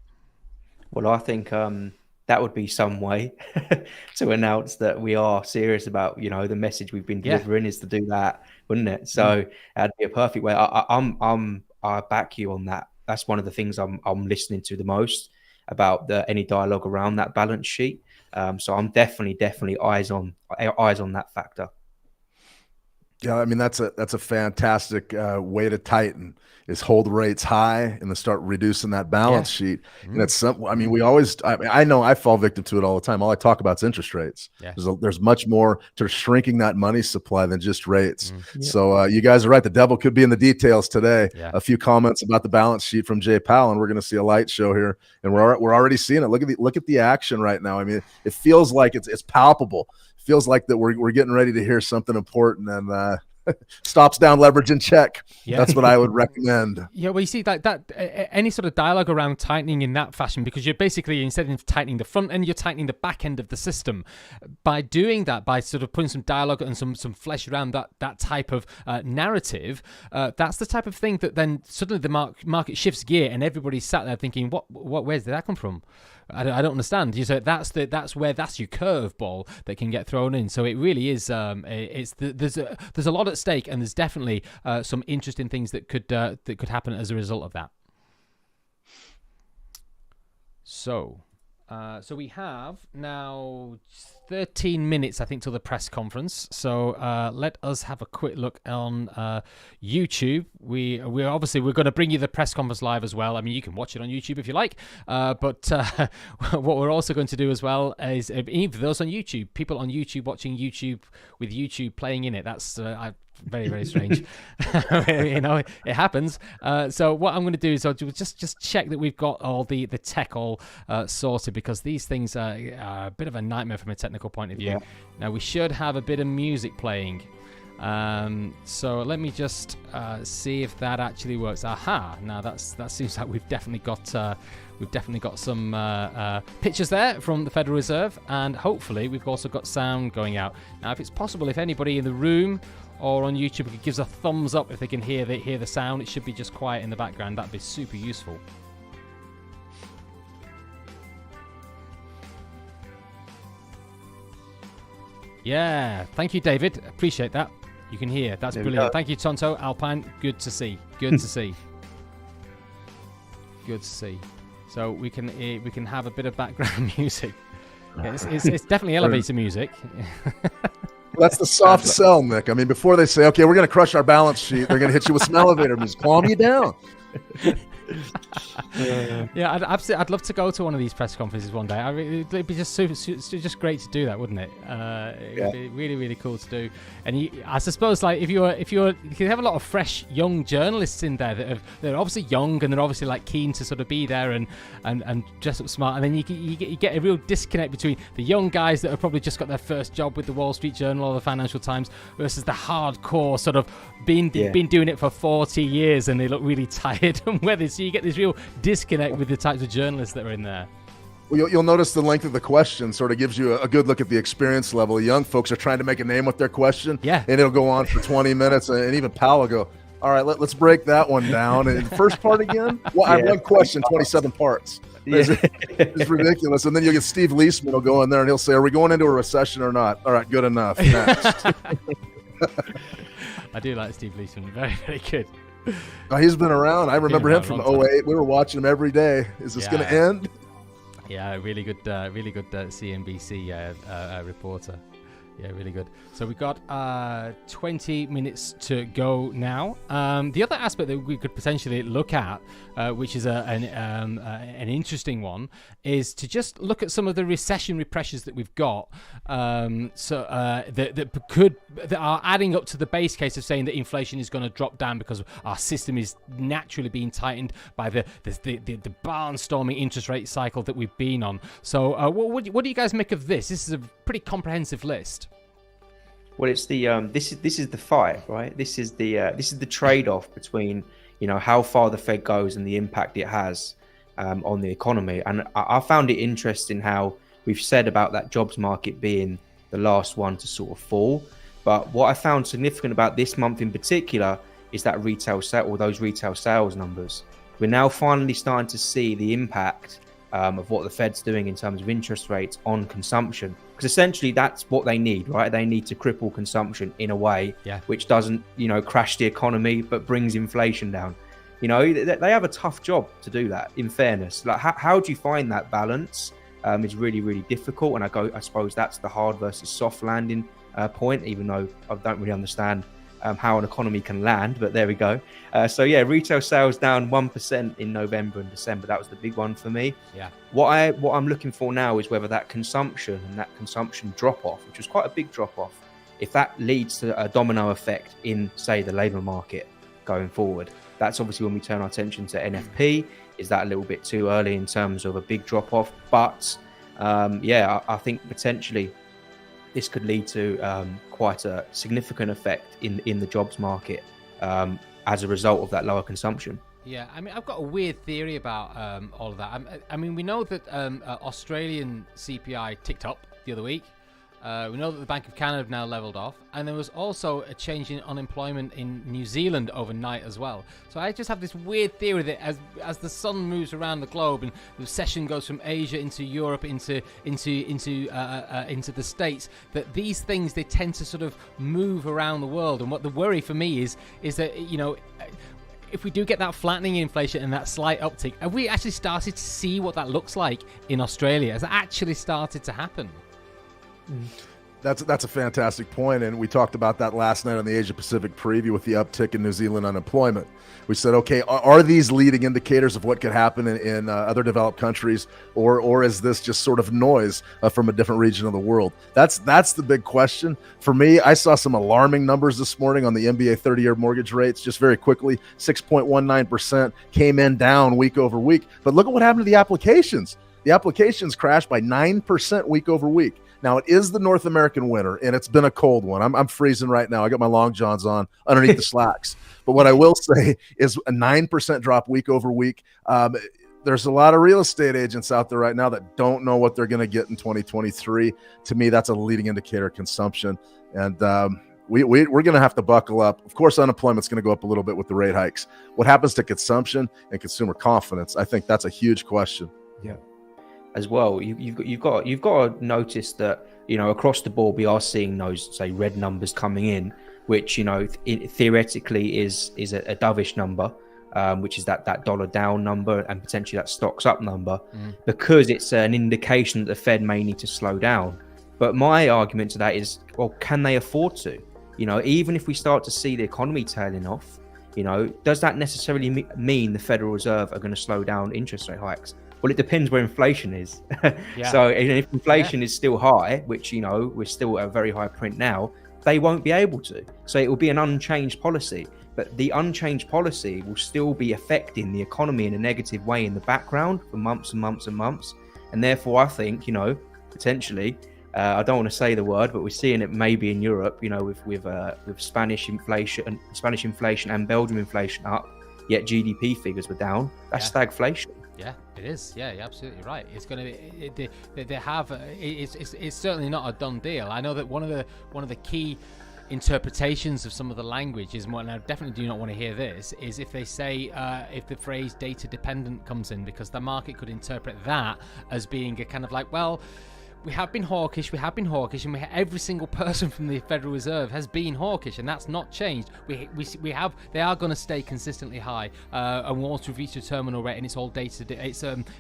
Well, I think that would be some way to announce that we are serious about, the message we've been delivering is to do that, wouldn't it? So that'd be a perfect way. I back you on that. That's one of the things I'm listening to the most about any dialogue around that balance sheet. So I'm definitely eyes on that factor. Yeah, I mean that's a fantastic way to tighten, is hold rates high and then start reducing that balance sheet. And it's we always, I know I fall victim to it all the time. All I talk about is interest rates. Yeah. There's much more to shrinking that money supply than just rates. So you guys are right. The devil could be in the details today. Yeah. A few comments about the balance sheet from Jay Powell, and we're going to see a light show here, and we're already seeing it. Look at the action right now. I mean, it feels like it's palpable. Feels like that we're getting ready to hear something important, and stops down, leverage in check. Yeah. That's what I would recommend. Yeah, well, you see that any sort of dialogue around tightening in that fashion, because you're basically, instead of tightening the front end, you're tightening the back end of the system. By doing that, by sort of putting some dialogue and some flesh around that type of narrative, that's the type of thing that then suddenly the market shifts gear and everybody's sat there thinking, where's did that come from? I don't understand. You say that's your curveball that can get thrown in. So it really is. There's a lot at stake, and there's definitely some interesting things that could happen as a result of that. So we have now 13 minutes, I think, till the press conference. So let us have a quick look on YouTube. We're going to bring you the press conference live as well. I mean, you can watch it on YouTube if you like. But what we're also going to do as well is, even for those on YouTube, people on YouTube watching YouTube with YouTube playing in it. That's very, very strange. It happens. So what I'm going to do is I'll just check that we've got all the tech all sorted, because these things are a bit of a nightmare from a technical point of view. Yeah. Now we should have a bit of music playing. So let me just see if that actually works. Aha! Now that seems like we've definitely got some pictures there from the Federal Reserve, and hopefully we've also got sound going out. Now, if it's possible, if anybody in the room or on YouTube gives a thumbs up if they can hear the sound, it should be just quiet in the background. That'd be super useful. Yeah, thank you, David. Appreciate that. You can hear. That's brilliant. Thank you, Tonto. Alpine. Good to see. Good to see. Good to see. So we can have a bit of background music. Yeah, it's definitely elevator music. That's the soft sell, Nick. I mean, before they say, okay, we're going to crush our balance sheet, they're going to hit you with some elevator music. Calm you down. Yeah, I'd love to go to one of these press conferences one day. It'd be just just great to do that, wouldn't it? It'd be really, really cool to do. And I suppose, like, if you have a lot of fresh young journalists in there they're obviously young, and they're obviously like keen to sort of be there and dress up smart, and then you get a real disconnect between the young guys that have probably just got their first job with the Wall Street Journal or the Financial Times versus the hardcore sort of been doing it for 40 years and they look really tired, and whether it's So you get this real disconnect with the types of journalists that are in there. Well, you'll notice the length of the question sort of gives you a good look at the experience level. Young folks are trying to make a name with their question, Yeah. and it'll go on for 20 minutes, and even Powell will go, all right, let's break that one down. And first part again? Well, I have one question, 27 parts. It's ridiculous. And then you'll get Steve Leisman will go in there, and he'll say, are we going into a recession or not? All right, good enough. Next. I do like Steve Leisman. Very, very good. He's been around. I remember him from 08. We were watching him every day. Is this going to end? Yeah, really good CNBC reporter. Yeah, really good. So we've got 20 minutes to go now. The other aspect that we could potentially look at, which is an interesting one, is to just look at some of the recessionary pressures that we've got. That are adding up to the base case of saying that inflation is going to drop down because our system is naturally being tightened by the barnstorming interest rate cycle that we've been on. So what do you guys make of this? This is a pretty comprehensive list. Well, it's the this is the fight, right? This is the trade-off between, you know, how far the Fed goes and the impact it has on the economy. And I found it interesting how we've said about that jobs market being the last one to sort of fall. But what I found significant about this month in particular is that those retail sales numbers. We're now finally starting to see the impact of what the Fed's doing in terms of interest rates on consumption. Because essentially that's what they need, right? They need to cripple consumption in a way which doesn't, you know, crash the economy, but brings inflation down. You know, they have a tough job to do that, in fairness. Like, how do you find that balance? Is really, really difficult. And I suppose that's the hard versus soft landing point, even though I don't really understand how an economy can land, but there we go. So yeah, retail sales down 1% in November and December. That was the big one for me. Yeah. What I'm looking for now is whether that consumption and that consumption drop off, which was quite a big drop off, if that leads to a domino effect in, say, the labour market going forward. That's obviously when we turn our attention to NFP. Is that a little bit too early in terms of a big drop off? But I think potentially this could lead to quite a significant effect in the jobs market as a result of that lower consumption. Yeah, I mean, I've got a weird theory about all of that. I mean, we know that Australian CPI ticked up the other week. We know that the Bank of Canada have now leveled off, and there was also a change in unemployment in New Zealand overnight as well. So I just have this weird theory that as the sun moves around the globe and the recession goes from Asia into Europe into the States, that these things, they tend to sort of move around the world. And what the worry for me is that, you know, if we do get that flattening inflation and that slight uptick, have we actually started to see what that looks like in Australia? Has it actually started to happen? That's a fantastic point, and we talked about that last night on the Asia Pacific preview with the uptick in New Zealand unemployment. We said, okay, are these leading indicators of what could happen in other developed countries, or is this just sort of noise from a different region of the world? That's the big question. For me, I saw some alarming numbers this morning on the MBA 30-year mortgage rates, just very quickly. 6.19% came in down week over week. But look at what happened to the applications. The applications crashed by 9% week over week. Now, it is the North American winter, and it's been a cold one. I'm freezing right now. I got my long johns on underneath the slacks. But what I will say is a 9% drop week over week. There's a lot of real estate agents out there right now that don't know what they're going to get in 2023. To me, that's a leading indicator of consumption. And we're going to have to buckle up. Of course, unemployment's going to go up a little bit with the rate hikes. What happens to consumption and consumer confidence? I think that's a huge question. Yeah. As well, you've got to notice that, you know, across the board we are seeing those, say, red numbers coming in, which, you know, theoretically is a dovish number, which is that dollar down number and potentially that stocks up number, because it's an indication that the Fed may need to slow down. But my argument to that is, well, can they afford to? You know, even if we start to see the economy tailing off, you know, does that necessarily mean the Federal Reserve are going to slow down interest rate hikes? Well, it depends where inflation is. Yeah. So if inflation is still high, which, you know, we're still at a very high print now, they won't be able to. So it will be an unchanged policy. But the unchanged policy will still be affecting the economy in a negative way in the background for months and months and months. And therefore, I think, you know, potentially, I don't want to say the word, but we're seeing it maybe in Europe, you know, with Spanish inflation and Belgium inflation up. yet GDP figures were down. That's stagflation. Yeah, it is. Yeah, you're absolutely right. It's going to be. They have. It's certainly not a done deal. I know that one of the key interpretations of some of the language is more, and I definitely do not want to hear this, is if they say if the phrase data dependent comes in, because the market could interpret that as being a kind of like, well, we have been hawkish, and every single person from the Federal Reserve has been hawkish, and that's not changed. They are going to stay consistently high, and once we've reached a terminal rate, and it's all data.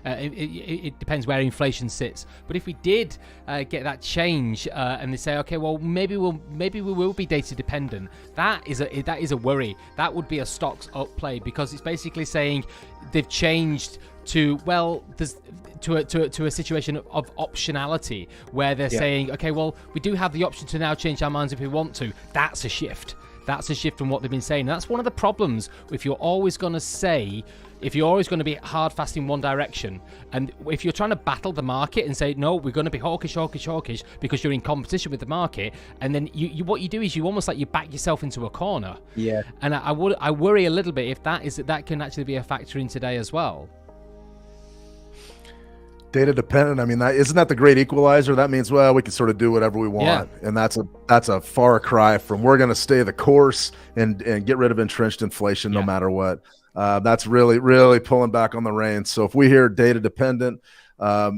It depends where inflation sits. But if we did get that change, and they say, okay, well, maybe we will be data dependent. That is a worry. That would be a stocks up play, because it's basically saying they've changed to, well, to a situation of optionality, where they're saying, okay, well, we do have the option to now change our minds if we want to. That's a shift. That's a shift from what they've been saying. And that's one of the problems if you're always going to be hard fast in one direction, and if you're trying to battle the market and say, no, we're going to be hawkish because you're in competition with the market, and then you what you do is you almost like you back yourself into a corner. Yeah. And I worry a little bit if that can actually be a factor in today as well. Data dependent. I mean, isn't that the great equalizer? That means, well, we can sort of do whatever we want, and that's a far cry from we're going to stay the course and get rid of entrenched inflation no matter what. That's really, really pulling back on the reins. So if we hear data dependent,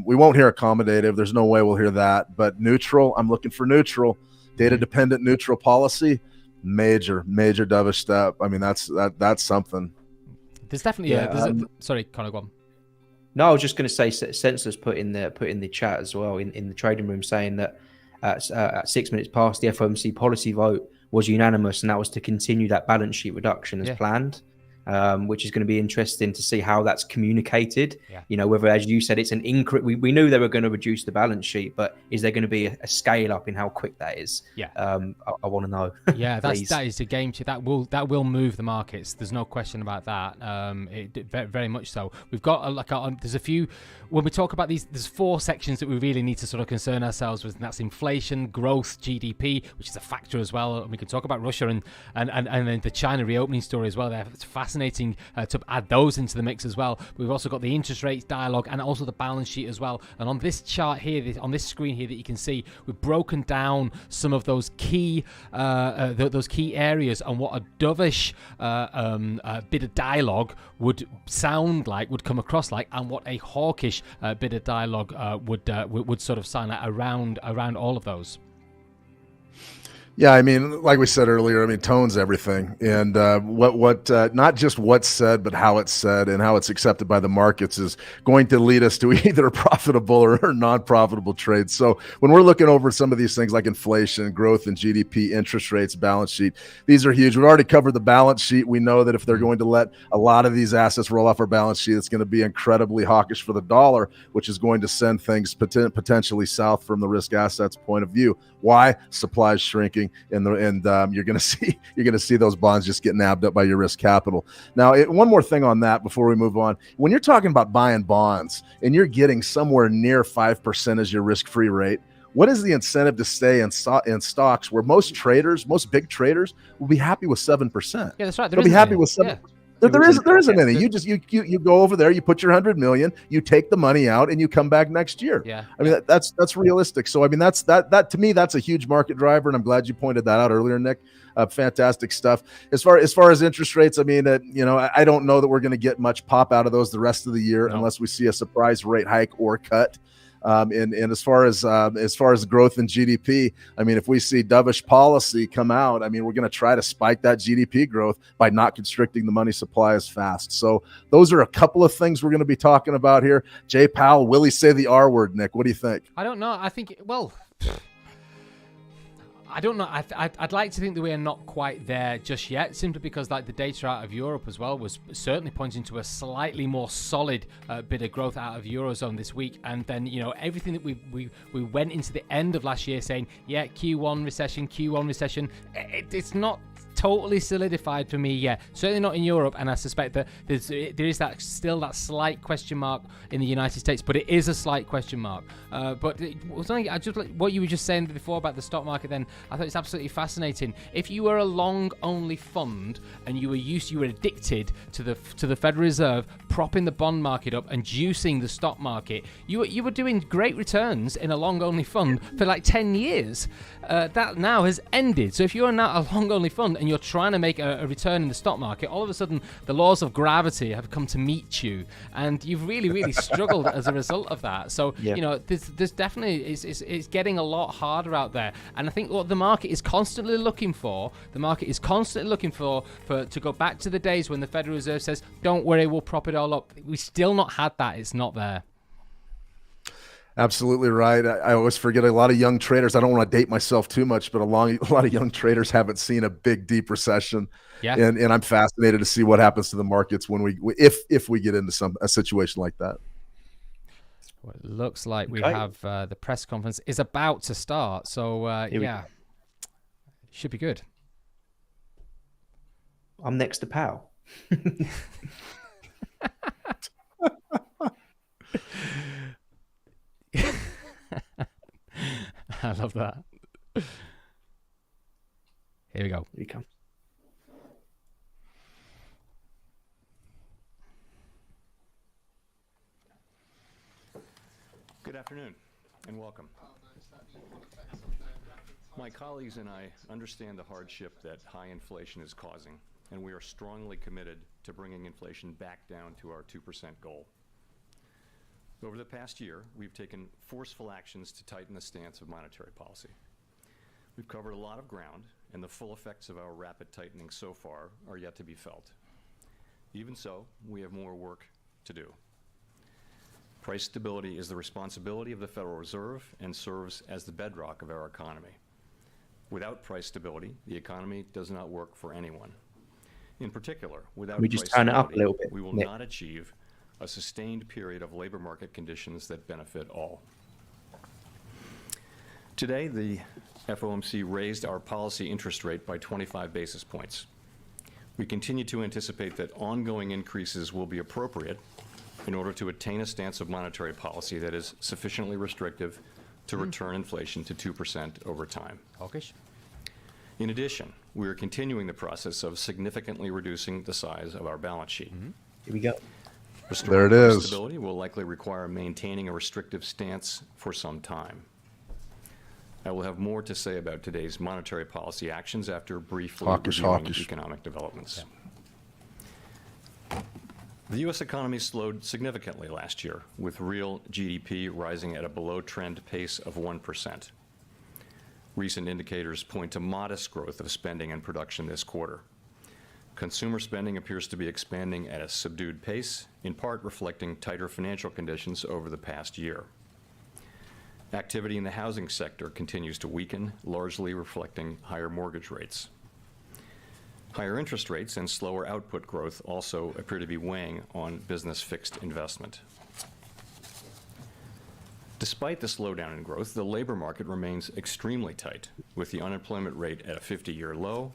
we won't hear accommodative. There's no way we'll hear that. But neutral, I'm looking for neutral. Data dependent neutral policy, major dovish step. I mean, that's something. There's definitely sorry, Connor, go on. No, I was just going to say, Sensors put in the chat as well in the trading room, saying that at 6 minutes past, the FOMC policy vote was unanimous, and that was to continue that balance sheet reduction as planned. Which is going to be interesting to see how that's communicated. You know, whether, as you said, it's an increase. We knew they were going to reduce the balance sheet, but is there going to be a scale up in how quick that is? I want to know. That is a game changer. That will move the markets. There's no question about that. Very much so. We've got there's a few. When we talk about these, there's 4 sections that we really need to sort of concern ourselves with, and that's inflation, growth, GDP, which is a factor as well. And we can talk about Russia and then the China reopening story as well. There, it's fascinating to add those into the mix as well. We've also got the interest rates dialogue and also the balance sheet as well. And on this chart here, on this screen here that you can see, we've broken down some of those key areas and what a dovish bit of dialogue would sound like, would come across like, and what a hawkish bit of dialogue would sort of sound like around all of those. Yeah, I mean, like we said earlier, I mean, tone's everything, and what not just what's said, but how it's said and how it's accepted by the markets is going to lead us to either profitable or non-profitable trades. So when we're looking over some of these things like inflation, growth in GDP, interest rates, balance sheet, these are huge. We've already covered the balance sheet. We know that if they're going to let a lot of these assets roll off our balance sheet, it's going to be incredibly hawkish for the dollar, which is going to send things potentially south from the risk assets point of view. Why? Supply is shrinking. And you're going to see those bonds just get nabbed up by your risk capital. Now, one more thing on that before we move on. When you're talking about buying bonds and you're getting somewhere near 5% as your risk-free rate, what is the incentive to stay in stocks where most big traders will be happy with 7%? Yeah, that's right. They'll be happy with 7%. Yeah. There isn't any. You go over there, you put your 100 million, you take the money out, and you come back next year. Yeah. I mean, that's realistic. So I mean, that to me, that's a huge market driver, and I'm glad you pointed that out earlier, Nick. Fantastic stuff. As far as interest rates, I mean, I don't know that we're going to get much pop out of those the rest of the year unless we see a surprise rate hike or cut. And as far as growth in GDP, I mean, if we see dovish policy come out, I mean, we're going to try to spike that GDP growth by not constricting the money supply as fast. So those are a couple of things we're going to be talking about here. Jay Powell, will he say the R word, Nick? What do you think? I don't know. I think, well, I don't know. I'd like to think that we are not quite there just yet, simply because like the data out of Europe as well was certainly pointing to a slightly more solid bit of growth out of Eurozone this week. And then, everything that we went into the end of last year saying, yeah, Q1 recession, it's not totally solidified for me yet. Certainly not in Europe, and I suspect that there is still that slight question mark in the United States, but it is a slight question mark. But what you were just saying before about the stock market, then I thought it's absolutely fascinating. If you were a long-only fund and you were addicted to the Federal Reserve propping the bond market up and juicing the stock market, you were doing great returns in a long-only fund for like 10 years. That now has ended. So if you're now a long-only fund and you're trying to make a return in the stock market, all of a sudden the laws of gravity have come to meet you, and you've really struggled as a result of that. So there's definitely it's getting a lot harder out there. And I think what the market is constantly looking for, to go back to the days when the Federal Reserve says, "Don't worry, we'll prop it all up." We still not had that. It's not there. Absolutely right. I always forget a lot of young traders. I don't want to date myself too much, but a lot of young traders haven't seen a big, deep recession. Yeah. And I'm fascinated to see what happens to the markets when if we get into a situation like that. Well, it looks like we have the press conference is about to start. So should be good. I'm next to Powell. I love that. Here we go. Here he comes. Good afternoon and welcome. My colleagues and I understand the hardship that high inflation is causing, and we are strongly committed to bringing inflation back down to our 2% goal. Over the past year, we've taken forceful actions to tighten the stance of monetary policy. We've covered a lot of ground, and the full effects of our rapid tightening so far are yet to be felt. Even so, we have more work to do. Price stability is the responsibility of the Federal Reserve and serves as the bedrock of our economy. Without price stability, the economy does not work for anyone. In particular, without we just turn it up a little bit. We will not achieve a sustained period of labor market conditions that benefit all. Today, the FOMC raised our policy interest rate by 25 basis points. We continue to anticipate that ongoing increases will be appropriate in order to attain a stance of monetary policy that is sufficiently restrictive to return inflation to 2% over time. Hawkish. In addition, we are continuing the process of significantly reducing the size of our balance sheet. Here we go. There it is. Stability will likely require maintaining a restrictive stance for some time. I will have more to say about today's monetary policy actions after briefly reviewing economic developments. The U.S. economy slowed significantly last year, with real GDP rising at a below-trend pace of 1%. Recent indicators point to modest growth of spending and production this quarter. Consumer spending appears to be expanding at a subdued pace, in part reflecting tighter financial conditions over the past year. Activity in the housing sector continues to weaken, largely reflecting higher mortgage rates. Higher interest rates and slower output growth also appear to be weighing on business fixed investment. Despite the slowdown in growth, the labor market remains extremely tight, with the unemployment rate at a 50-year low,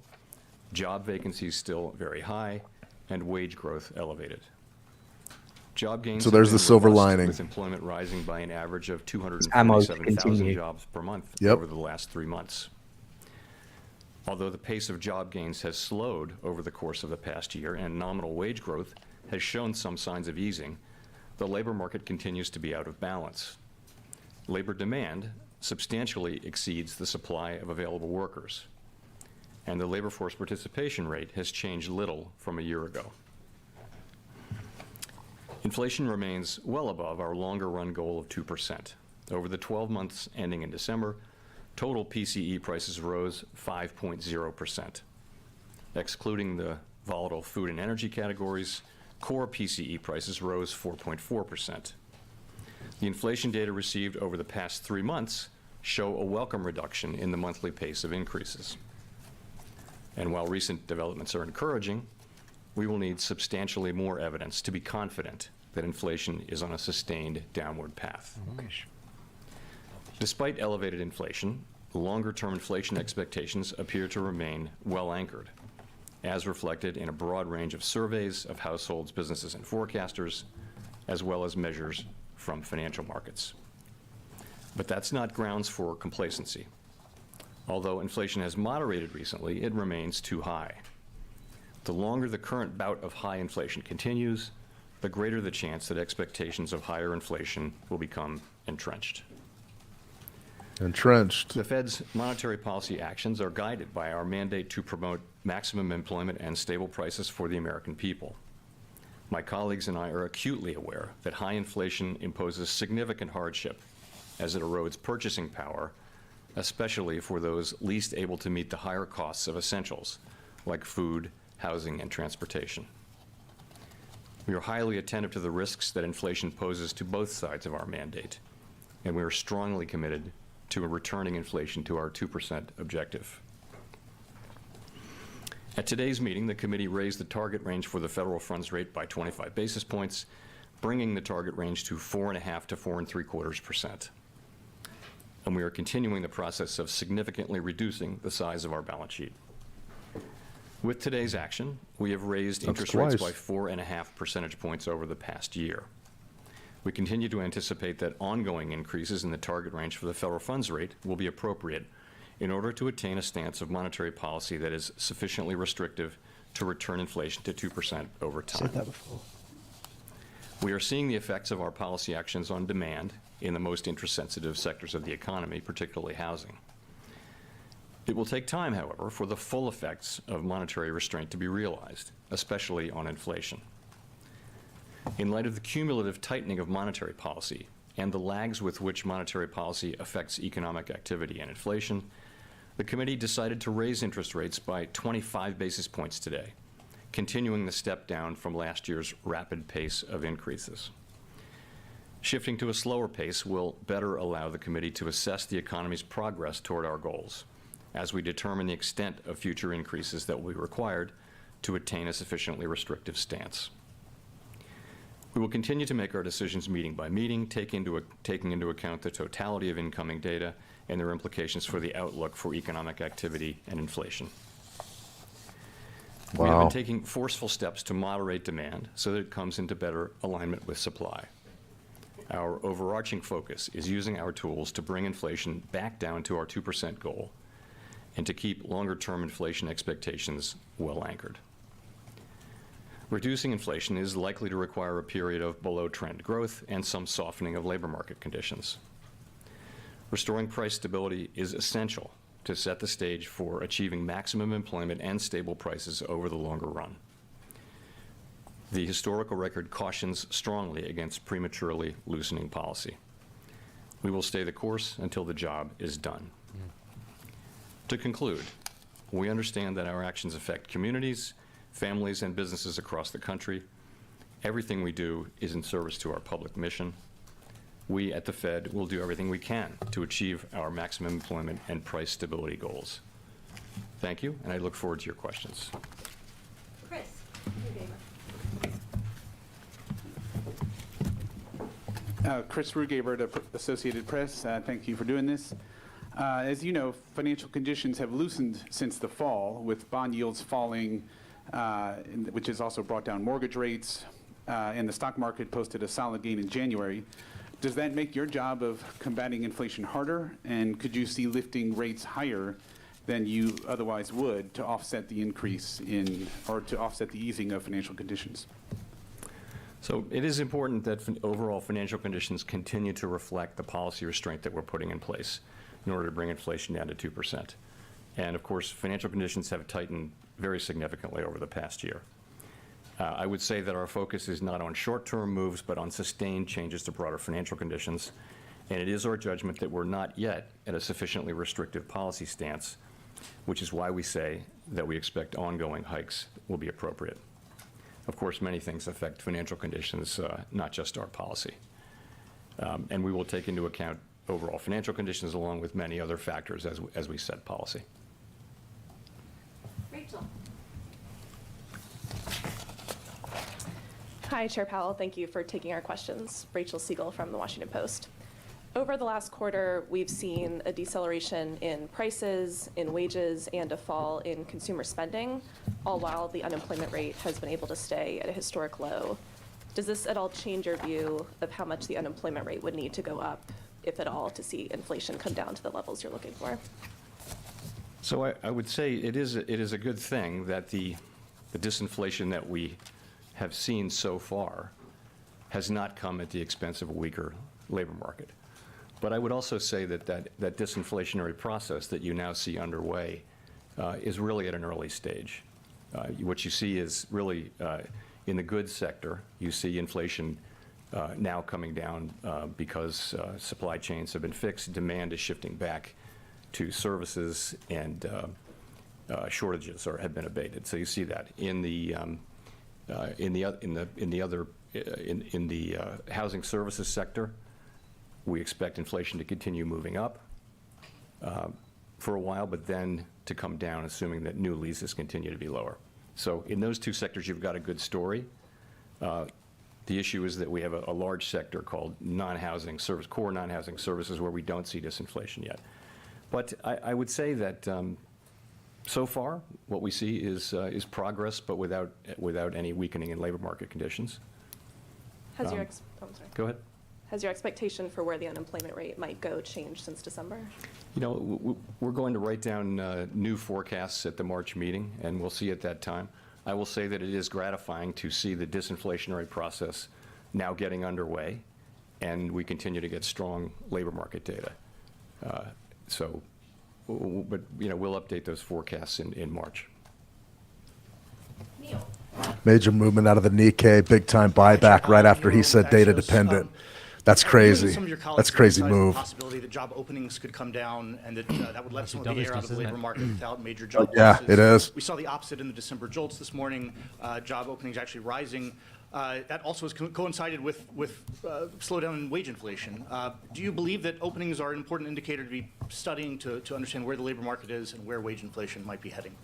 job vacancies still very high, and wage growth elevated. Job gains. So there's the silver lining. With employment rising by an average of 247,000 jobs per month over the last 3 months. Although the pace of job gains has slowed over the course of the past year and nominal wage growth has shown some signs of easing, the labor market continues to be out of balance. Labor demand substantially exceeds the supply of available workers, and the labor force participation rate has changed little from a year ago. Inflation remains well above our longer run goal of 2%. Over the 12 months ending in December, total PCE prices rose 5.0%. Excluding the volatile food and energy categories, core PCE prices rose 4.4%. The inflation data received over the past 3 months show a welcome reduction in the monthly pace of increases. And while recent developments are encouraging, we will need substantially more evidence to be confident that inflation is on a sustained downward path. Despite elevated inflation, longer-term inflation expectations appear to remain well anchored. as reflected in a broad range of surveys of households, businesses, and forecasters, as well as measures from financial markets. But that's not grounds for complacency. Although inflation has moderated recently, it remains too high. The longer the current bout of high inflation continues, the greater the chance that expectations of higher inflation will become entrenched. The Fed's monetary policy actions are guided by our mandate to promote maximum employment and stable prices for the American people. My colleagues and I are acutely aware that high inflation imposes significant hardship as it erodes purchasing power, especially for those least able to meet the higher costs of essentials like food, housing, and transportation. We are highly attentive to the risks that inflation poses to both sides of our mandate, and we are strongly committed to returning inflation to our 2% objective. At today's meeting, the committee raised the target range for the federal funds rate by 25 basis points, bringing the target range to 4.5% to 4.75%. And we are continuing the process of significantly reducing the size of our balance sheet. With today's action, we have raised interest rates by 4.5 percentage points over the past year. We continue to anticipate that ongoing increases in the target range for the federal funds rate will be appropriate in order to attain a stance of monetary policy that is sufficiently restrictive to return inflation to 2% over time. We are seeing the effects of our policy actions on demand in the most interest-sensitive sectors of the economy, particularly housing. It will take time, however, for the full effects of monetary restraint to be realized, especially on inflation. In light of the cumulative tightening of monetary policy and the lags with which monetary policy affects economic activity and inflation, the committee decided to raise interest rates by 25 basis points today, continuing the step down from last year's rapid pace of increases. Shifting to a slower pace will better allow the committee to assess the economy's progress toward our goals as we determine the extent of future increases that will be required to attain a sufficiently restrictive stance. We will continue to make our decisions meeting by meeting, taking into account the totality of incoming data and their implications for the outlook for economic activity and inflation. We have been taking forceful steps to moderate demand so that it comes into better alignment with supply. Our overarching focus is using our tools to bring inflation back down to our 2% goal and to keep longer-term inflation expectations well anchored. Reducing inflation is likely to require a period of below-trend growth and some softening of labor market conditions. Restoring price stability is essential to set the stage for achieving maximum employment and stable prices over the longer run. The historical record cautions strongly against prematurely loosening policy. We will stay the course until the job is done. To conclude, we understand that our actions affect communities, families, and businesses across the country. Everything we do is in service to our public mission. We at the Fed will do everything we can to achieve our maximum employment and price stability goals. Thank you, and I look forward to your questions. Chris Rugaber, the Associated Press. Thank you for doing this. As you know, financial conditions have loosened since the fall, with bond yields falling, which has also brought down mortgage rates, and the stock market posted a solid gain in January. Does that make your job of combating inflation harder? And could you see lifting rates higher than you otherwise would to offset the increase in, or to offset the easing of financial conditions? So it is important that overall financial conditions continue to reflect the policy restraint that we're putting in place in order to bring inflation down to 2%. And of course, financial conditions have tightened very significantly over the past year. I would say that our focus is not on short-term moves, but on sustained changes to broader financial conditions. And it is our judgment that we're not yet at a sufficiently restrictive policy stance, which is why we say that we expect ongoing hikes will be appropriate. Of course, many things affect financial conditions, not just our policy. And we will take into account overall financial conditions along with many other factors as we set policy. Rachel. Hi, Chair Powell. Thank you for taking our questions. Rachel Siegel from The Washington Post. Over the last quarter, we've seen a deceleration in prices, in wages, and a fall in consumer spending, all while the unemployment rate has been able to stay at a historic low. Does this at all change your view of how much the unemployment rate would need to go up, if at all, to see inflation come down to the levels you're looking for? So I would say it is a good thing that the disinflation that we have seen so far has not come at the expense of a weaker labor market. But I would also say that disinflationary process that you now see underway is really at an early stage. What you see is really in the goods sector, you see inflation now coming down because supply chains have been fixed, demand is shifting back to services, and shortages have been abated. So you see that in the housing services sector. We expect inflation to continue moving up for a while, but then to come down, assuming that new leases continue to be lower. So in those two sectors, you've got a good story. The issue is that we have a large sector called non-housing service, core non-housing services, where we don't see disinflation yet. But I would say that so far, what we see is progress, but without any weakening in labor market conditions. Has your Go ahead. Has your expectation for where the unemployment rate might go changed since December? You know, we're going to write down new forecasts at the March meeting, and we'll see at that time. I will say that it is gratifying to see the disinflationary process now getting underway, and we continue to get strong labor market data. But you know, we'll update those forecasts in March. Neil. Major movement out of the Nikkei, big time buyback right after he said data dependent. That's crazy. That's a crazy move. The possibility that job openings could come down and that would let some of the air out of the labor market without major job losses. Yeah, it is. We saw the opposite in the December jolts this morning. Job openings actually rising. That also has coincided with slowdown in wage inflation. Do you believe that openings are an important indicator to be studying to understand where the labor market is and where wage inflation might be heading?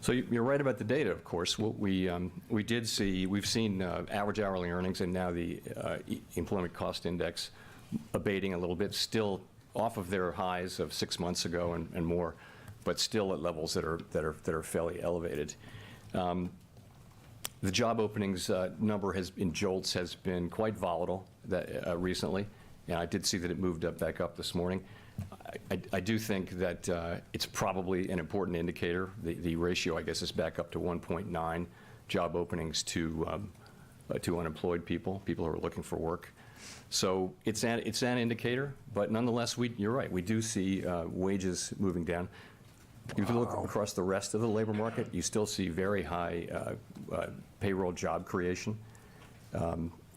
So you're right about the data, of course. What we've seen average hourly earnings and now the employment cost index abating a little bit, still off of their highs of 6 months ago and more, but still at levels that are fairly elevated. The job openings number in jolts has been quite volatile recently, and I did see that it moved back up this morning. I do think that it's probably an important indicator. The ratio, I guess, is back up to 1.9 job openings to unemployed people who are looking for work. So it's an indicator, but nonetheless, you're right. We do see wages moving down. If you look across the rest of the labor market, you still see very high payroll job creation,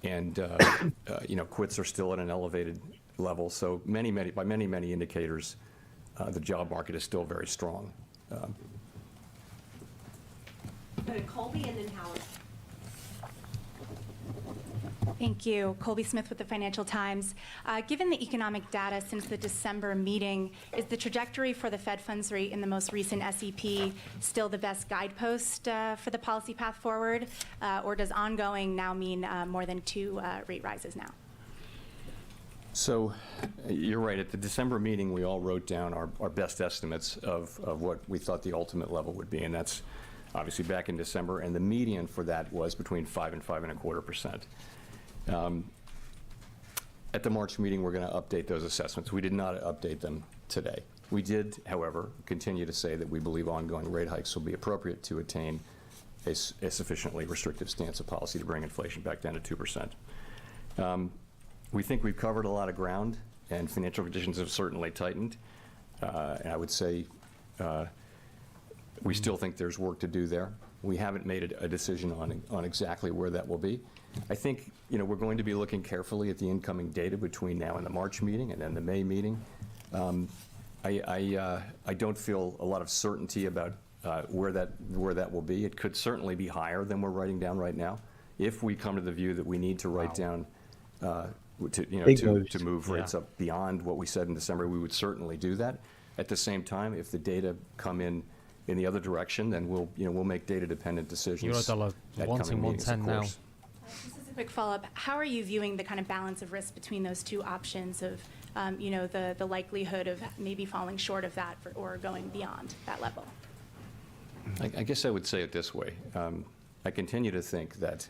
and quits are still at an elevated level. So by many indicators, the job market is still very strong. Colby and then Howard. Thank you. Colby Smith with the Financial Times. Given the economic data since the December meeting, is the trajectory for the Fed funds rate in the most recent SEP still the best guidepost for the policy path forward? Or does ongoing now mean more than 2 rate rises now? So you're right. At the December meeting, we all wrote down our best estimates of what we thought the ultimate level would be, and that's obviously back in December, and the median for that was between 5 and 5.25%. At the March meeting, we're going to update those assessments. We did not update them today. We did, however, continue to say that we believe ongoing rate hikes will be appropriate to attain a sufficiently restrictive stance of policy to bring inflation back down to 2%. We think we've covered a lot of ground, and financial conditions have certainly tightened. And I would say we still think there's work to do there. We haven't made a decision on exactly where that will be. I think we're going to be looking carefully at the incoming data between now and the March meeting and then the May meeting. I don't feel a lot of certainty about where that will be. It could certainly be higher than we're writing down right now. If we come to the view that we need to write down to move rates up beyond what we said in December, we would certainly do that. At the same time, if the data come in the other direction, then we'll make data-dependent decisions. Eurodollar wanting 110 now. Just as a quick follow-up, how are you viewing the kind of balance of risk between those two options of the likelihood of maybe falling short of that or going beyond that level? I guess I would say it this way. I continue to think that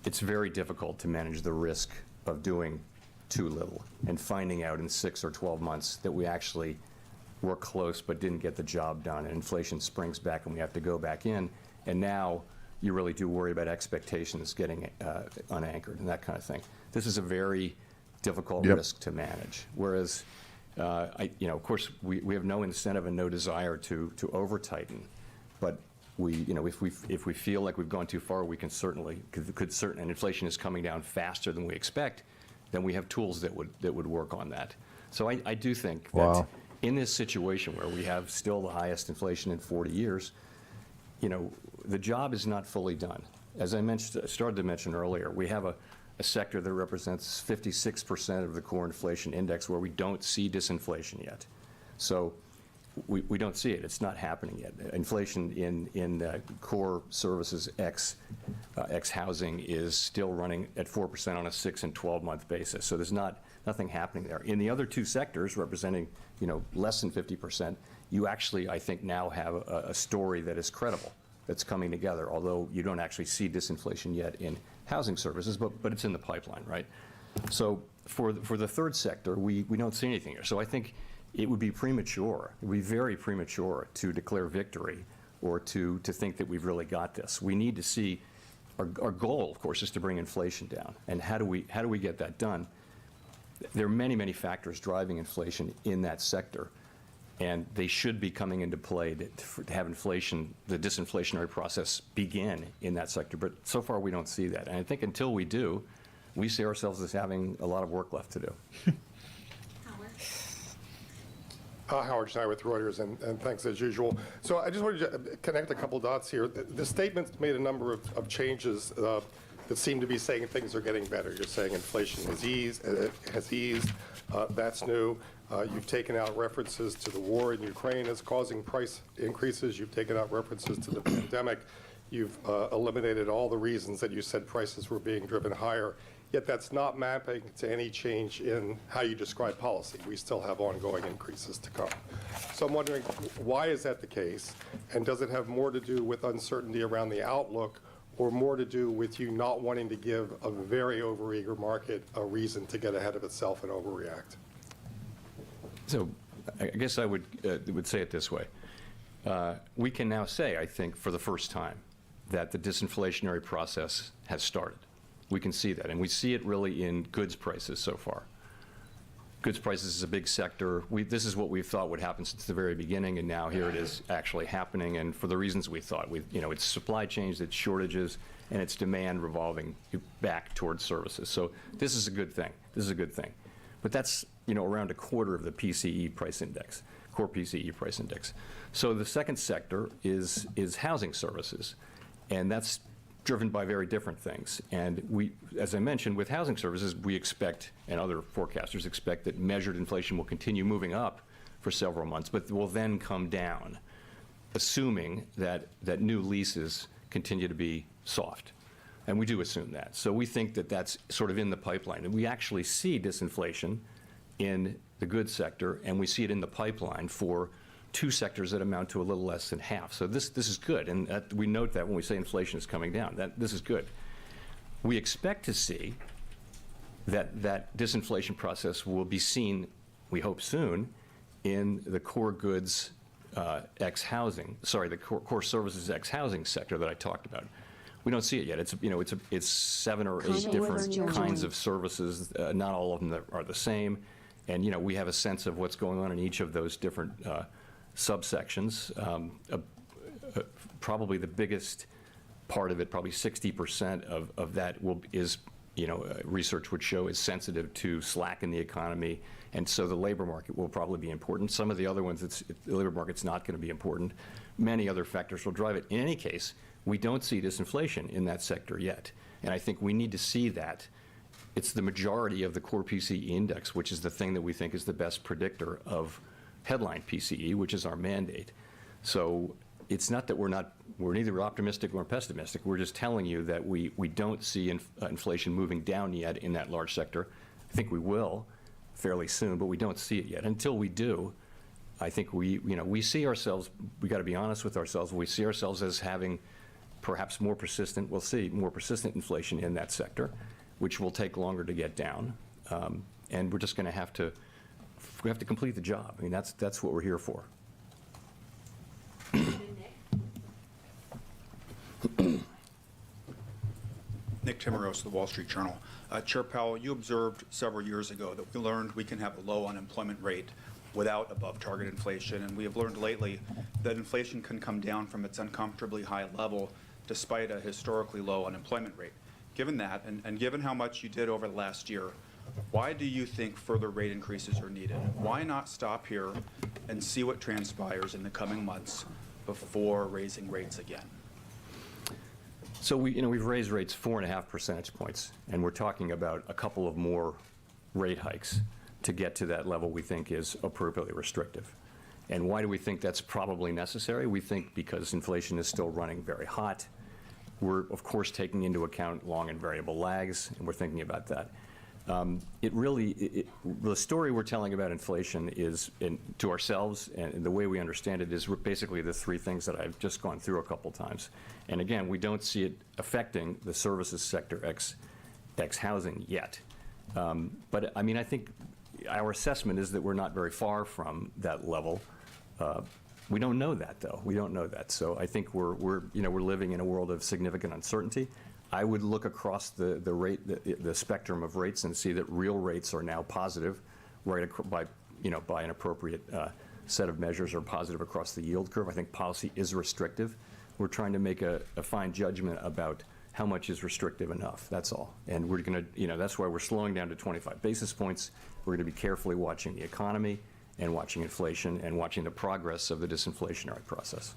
it's very difficult to manage the risk of doing too little and finding out in 6 or 12 months that we actually were close but didn't get the job done, and inflation springs back and we have to go back in, and now you really do worry about expectations getting unanchored and that kind of thing. This is a very difficult risk to manage. Whereas, of course, we have no incentive and no desire to over-tighten, but if we feel like we've gone too far, we can certainly, and inflation is coming down faster than we expect, then we have tools that would work on that. So I do think that in this situation where we have still the highest inflation in 40 years, the job is not fully done. As I started to mention earlier, we have a sector that represents 56% of the core inflation index where we don't see disinflation yet. So we don't see it. It's not happening yet. Inflation in core services ex housing is still running at 4% on a 6 and 12-month basis. So there's nothing happening there. In the other two sectors, representing less than 50%, you actually, I think, now have a story that is credible, that's coming together. Although you don't actually see disinflation yet in housing services, but it's in the pipeline, right? So for the third sector, we don't see anything here. So I think it would be premature, it would be very premature to declare victory or to think that we've really got this. We need to see, our goal, of course, is to bring inflation down. And how do we get that done? There are many, many factors driving inflation in that sector, and they should be coming into play to have inflation, the disinflationary process, begin in that sector. But so far, we don't see that. And I think until we do, we see ourselves as having a lot of work left to do. Howard Schneider with Reuters, and thanks as usual. So I just wanted to connect a couple dots here. The statement's made a number of changes that seem to be saying things are getting better. You're saying inflation has eased. That's new. You've taken out references to the war in Ukraine as causing price increases. You've taken out references to the pandemic. You've eliminated all the reasons that you said prices were being driven higher. Yet that's not mapping to any change in how you describe policy. We still have ongoing increases to come. So I'm wondering, why is that the case? And does it have more to do with uncertainty around the outlook, or more to do with you not wanting to give a very overeager market a reason to get ahead of itself and overreact? So I guess I would say it this way. We can now say, I think, for the first time, that the disinflationary process has started. We can see that, and we see it really in goods prices so far. Goods prices is a big sector. This is what we thought would happen since the very beginning, and now here it is actually happening, and for the reasons we thought. It's supply chains, it's shortages, and it's demand revolving back towards services. So this is a good thing. This is a good thing. But that's around a quarter of the PCE price index, core PCE price index. So the second sector is housing services, and that's driven by very different things. And we, as I mentioned, with housing services, we expect, and other forecasters expect, that measured inflation will continue moving up for several months, but will then come down, assuming that new leases continue to be soft. And we do assume that. So we think that that's sort of in the pipeline. And we actually see disinflation in the goods sector, and we see it in the pipeline for two sectors that amount to a little less than half. So this is good, and we note that when we say inflation is coming down, this is good. We expect to see that disinflation process will be seen, we hope soon, in the core goods ex-housing, the core services ex-housing sector that I talked about. We don't see it yet. It's 7 or 8 different kinds of services. Not all of them are the same, and we have a sense of what's going on in each of those different subsections. Probably the biggest part of it, probably 60% of that is research would show is sensitive to slack in the economy, and so the labor market will probably be important. Some of the other ones, the labor market's not going to be important. Many other factors will drive it. In any case, we don't see disinflation in that sector yet, and I think we need to see that. It's the majority of the core PCE index, which is the thing that we think is the best predictor of headline PCE, which is our mandate. So it's not that we're neither optimistic nor pessimistic. We're just telling you that we don't see inflation moving down yet in that large sector. I think we will fairly soon, but we don't see it yet. Until we do, I think we see ourselves, we got to be honest with ourselves, we see ourselves as having perhaps more persistent, we'll see more persistent inflation in that sector, which will take longer to get down. And we're just going to have to, we have to complete the job. I mean, that's what we're here for. Nick Timmeros, The Wall Street Journal. Chair Powell, you observed several years ago that we learned we can have a low unemployment rate without above target inflation, and we have learned lately that inflation can come down from its uncomfortably high level despite a historically low unemployment rate. Given that, and given how much you did over the last year, why do you think further rate increases are needed? Why not stop here and see what transpires in the coming months before raising rates again? So we've raised rates 4.5 percentage points, and we're talking about a couple of more rate hikes to get to that level we think is appropriately restrictive. And why do we think that's probably necessary? We think because inflation is still running very hot. We're, of course, taking into account long and variable lags, and we're thinking about that. The story we're telling about inflation is, to ourselves, and the way we understand it, is basically the three things that I've just gone through a couple times. And again, we don't see it affecting the services sector ex housing yet. But I mean, I think our assessment is that we're not very far from that level. We don't know that, though. We don't know that. So I think we're living in a world of significant uncertainty. I would look across the spectrum of rates and see that real rates are now positive, right by an appropriate set of measures, are positive across the yield curve. I think policy is restrictive. We're trying to make a fine judgment about how much is restrictive enough. That's all. And we're going to, that's why we're slowing down to 25 basis points. We're going to be carefully watching the economy and watching inflation and watching the progress of the disinflationary process.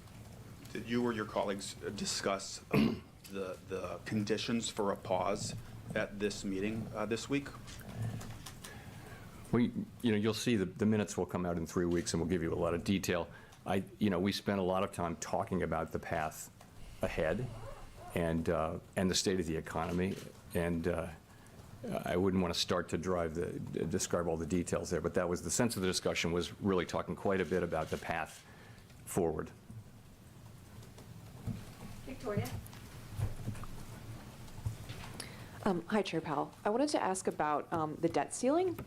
Did you or your colleagues discuss the conditions for a pause at this meeting this week? You'll see the minutes will come out in 3 weeks, and we'll give you a lot of detail. We spent a lot of time talking about the path ahead and the state of the economy, and I wouldn't want to start to describe all the details there, but that was the sense of the discussion, was really talking quite a bit about the path forward. Victoria. Hi, Chair Powell. I wanted to ask about the debt ceiling.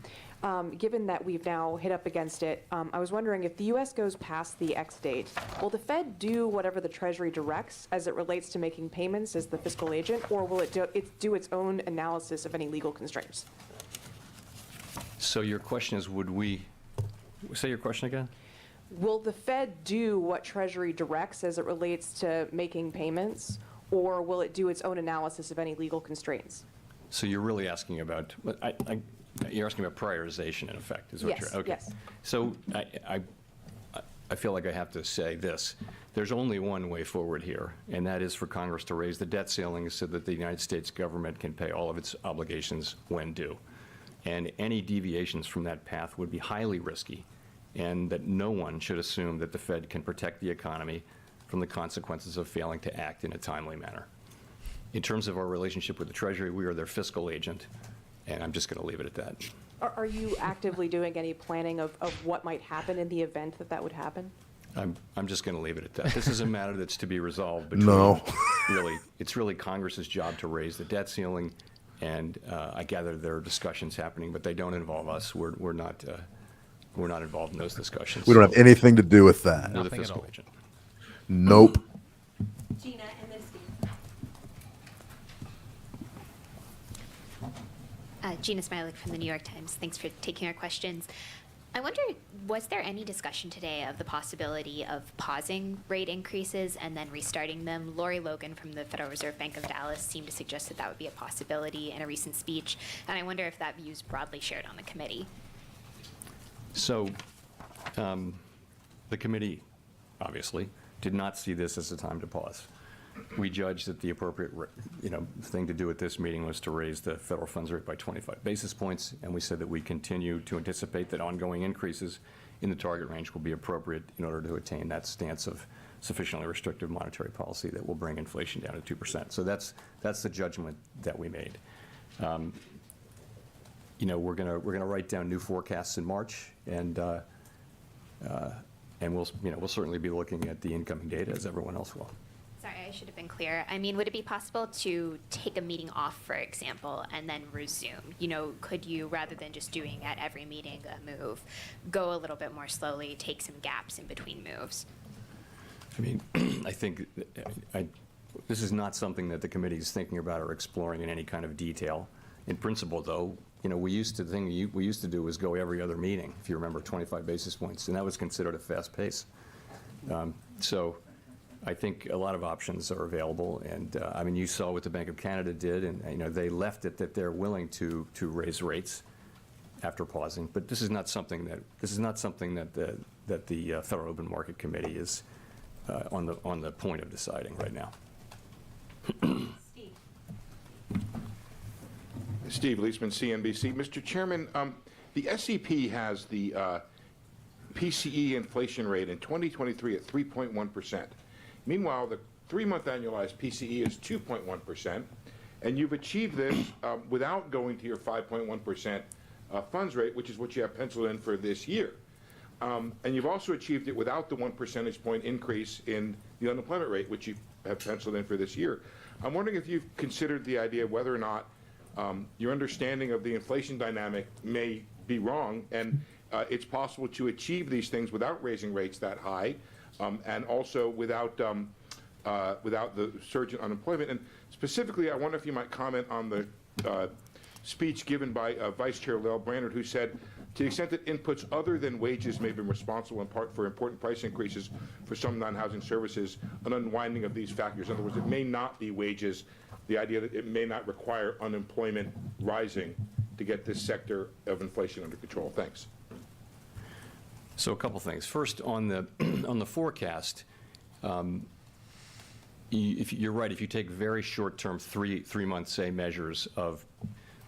Given that we've now hit up against it, I was wondering if the U.S. goes past the X date, will the Fed do whatever the Treasury directs as it relates to making payments as the fiscal agent, or will it do its own analysis of any legal constraints? So your question is, would we say your question again? Will the Fed do what Treasury directs as it relates to making payments, or will it do its own analysis of any legal constraints? So you're really asking about, you're asking about prioritization, in effect, is what yes, you're, okay. Yes. So I feel like I have to say this. There's only one way forward here, and that is for Congress to raise the debt ceiling so that the United States government can pay all of its obligations when due. And any deviations from that path would be highly risky, and that no one should assume that the Fed can protect the economy from the consequences of failing to act in a timely manner. In terms of our relationship with the Treasury, we are their fiscal agent, and I'm just going to leave it at that. Are you actively doing any planning of what might happen in the event that would happen? I'm just going to leave it at that. This is a matter that's to be resolved between it's really Congress's job to raise the debt ceiling, and I gather there are discussions happening, but they don't involve us. We're not involved in those discussions. We don't have anything to do with that. We're the fiscal agent. Nope. Gina, and then Steve. Gina Smilik from the New York Times. Thanks for taking our questions. I wonder, was there any discussion today of the possibility of pausing rate increases and then restarting them? Lori Logan from the Federal Reserve Bank of Dallas seemed to suggest that would be a possibility in a recent speech, and I wonder if that view is broadly shared on the committee. So, the committee, obviously, did not see this as a time to pause. We judged that the appropriate thing to do at this meeting was to raise the federal funds rate by 25 basis points, and we said that we continue to anticipate that ongoing increases in the target range will be appropriate in order to attain that stance of sufficiently restrictive monetary policy that will bring inflation down to 2%. So that's the judgment that we made. we're gonna write down new forecasts in March, and we'll certainly be looking at the incoming data as everyone else will. Sorry, I should have been clear. I mean, would it be possible to take a meeting off, for example, and then resume? Could you, rather than just doing at every meeting a move, go a little bit more slowly, take some gaps in between moves? I mean, I think this is not something that the committee is thinking about or exploring in any kind of detail. In principle, though, we used to do was go every other meeting, if you remember, 25 basis points, and that was considered a fast pace. So I think a lot of options are available, and I mean, you saw what the Bank of Canada did, and they left it that they're willing to raise rates after pausing. But this is not something that the Federal Open Market Committee is on the point of deciding right now. Steve Leisman, CNBC. Mr. Chairman, the SEP has the PCE inflation rate in 2023 at 3.1%. Meanwhile, the 3-month annualized PCE is 2.1%, and you've achieved this without going to your 5.1% funds rate, which is what you have penciled in for this year. And you've also achieved it without the 1 percentage point increase in the unemployment rate, which you have penciled in for this year. I'm wondering if you've considered the idea of whether or not your understanding of the inflation dynamic may be wrong, and it's possible to achieve these things without raising rates that high, and also without the surge in unemployment. And specifically, I wonder if you might comment on the speech given by Vice Chair Lael Brainerd, who said, to the extent that inputs other than wages may be responsible in part for important price increases for some non-housing services, an unwinding of these factors. In other words, it may not be wages, the idea that it may not require unemployment rising to get this sector of inflation under control. Thanks. So a couple things. First, on the forecast, you're right. If you take very short-term, three-month, say, measures of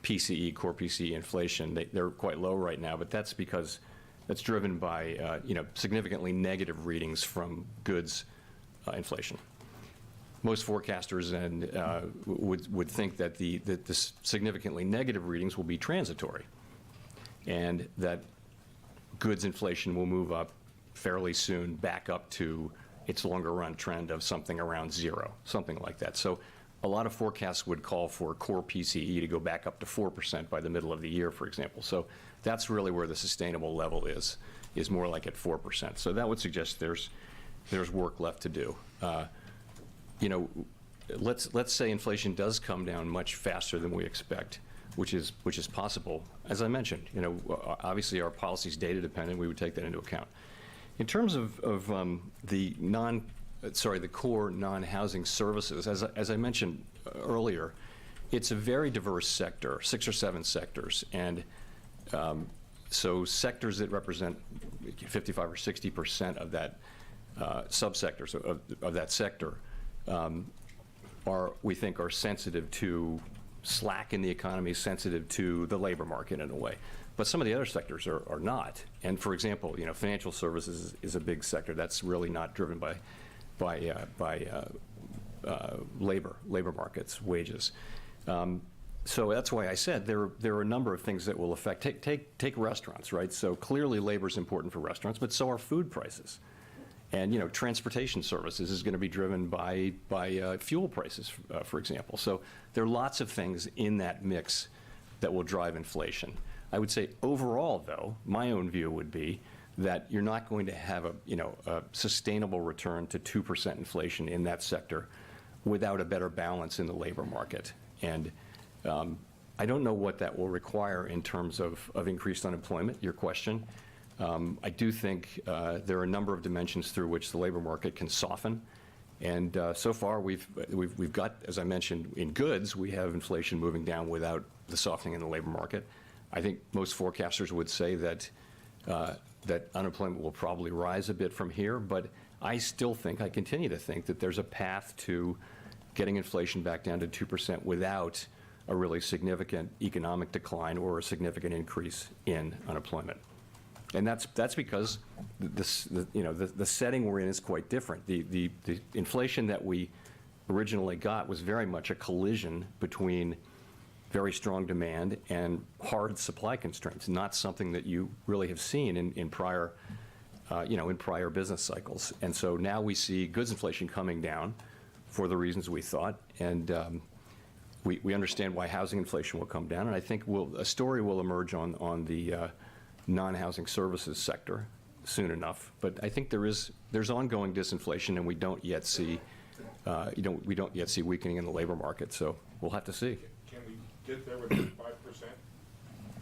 PCE, core PCE inflation, they're quite low right now. But that's because that's driven by significantly negative readings from goods inflation. Most forecasters would think that the significantly negative readings will be transitory, and that goods inflation will move up fairly soon back up to its longer run trend of something around 0, something like that. So a lot of forecasts would call for core PCE to go back up to 4% by the middle of the year, for example. So that's really where the sustainable level is more like at 4%. So that would suggest there's work left to do. Let's say inflation does come down much faster than we expect, which is possible. As I mentioned, obviously our policy is data dependent. We would take that into account. In terms of the core non-housing services, as I mentioned earlier, it's a very diverse sector, 6 or 7 sectors, and so sectors that represent 55 or 60% of that subsectors of that sector we think are sensitive to slack in the economy, sensitive to the labor market in a way. But some of the other sectors are not. And for example, financial services is a big sector that's really not driven by labor markets, wages. So that's why I said there are a number of things that will affect. Take restaurants, right? So clearly labor is important for restaurants, but so are food prices. And transportation services is going to be driven by fuel prices, for example. So there are lots of things in that mix that will drive inflation. I would say overall, though, my own view would be that you're not going to have a sustainable return to 2% inflation in that sector without a better balance in the labor market. And I don't know what that will require in terms of increased unemployment, your question. I do think there are a number of dimensions through which the labor market can soften. And so far, we've got, as I mentioned, in goods, we have inflation moving down without the softening in the labor market. I think most forecasters would say that unemployment will probably rise a bit from here, but I continue to think that there's a path to getting inflation back down to 2% without a really significant economic decline or a significant increase in unemployment. And that's because the setting we're in is quite different. The inflation that we originally got was very much a collision between very strong demand and hard supply constraints, not something that you really have seen in prior, in prior business cycles. And so now we see goods inflation coming down for the reasons we thought, and we understand why housing inflation will come down, and I think a story will emerge on the non-housing services sector soon enough. But I think there's ongoing disinflation, and we don't yet see weakening in the labor market. So we'll have to see. Can we get there with 5%?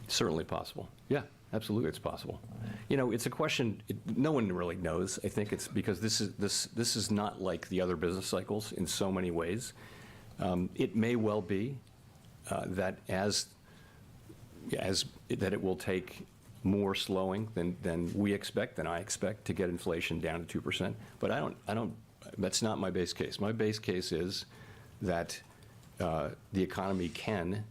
Certainly possible. Yeah, absolutely, it's possible. It's a question no one really knows. I think it's because this is not like the other business cycles in so many ways. It may well be that that it will take more slowing than we expect, than I expect, to get inflation down to 2%. But I don't. That's not my base case. My base case is that the economy can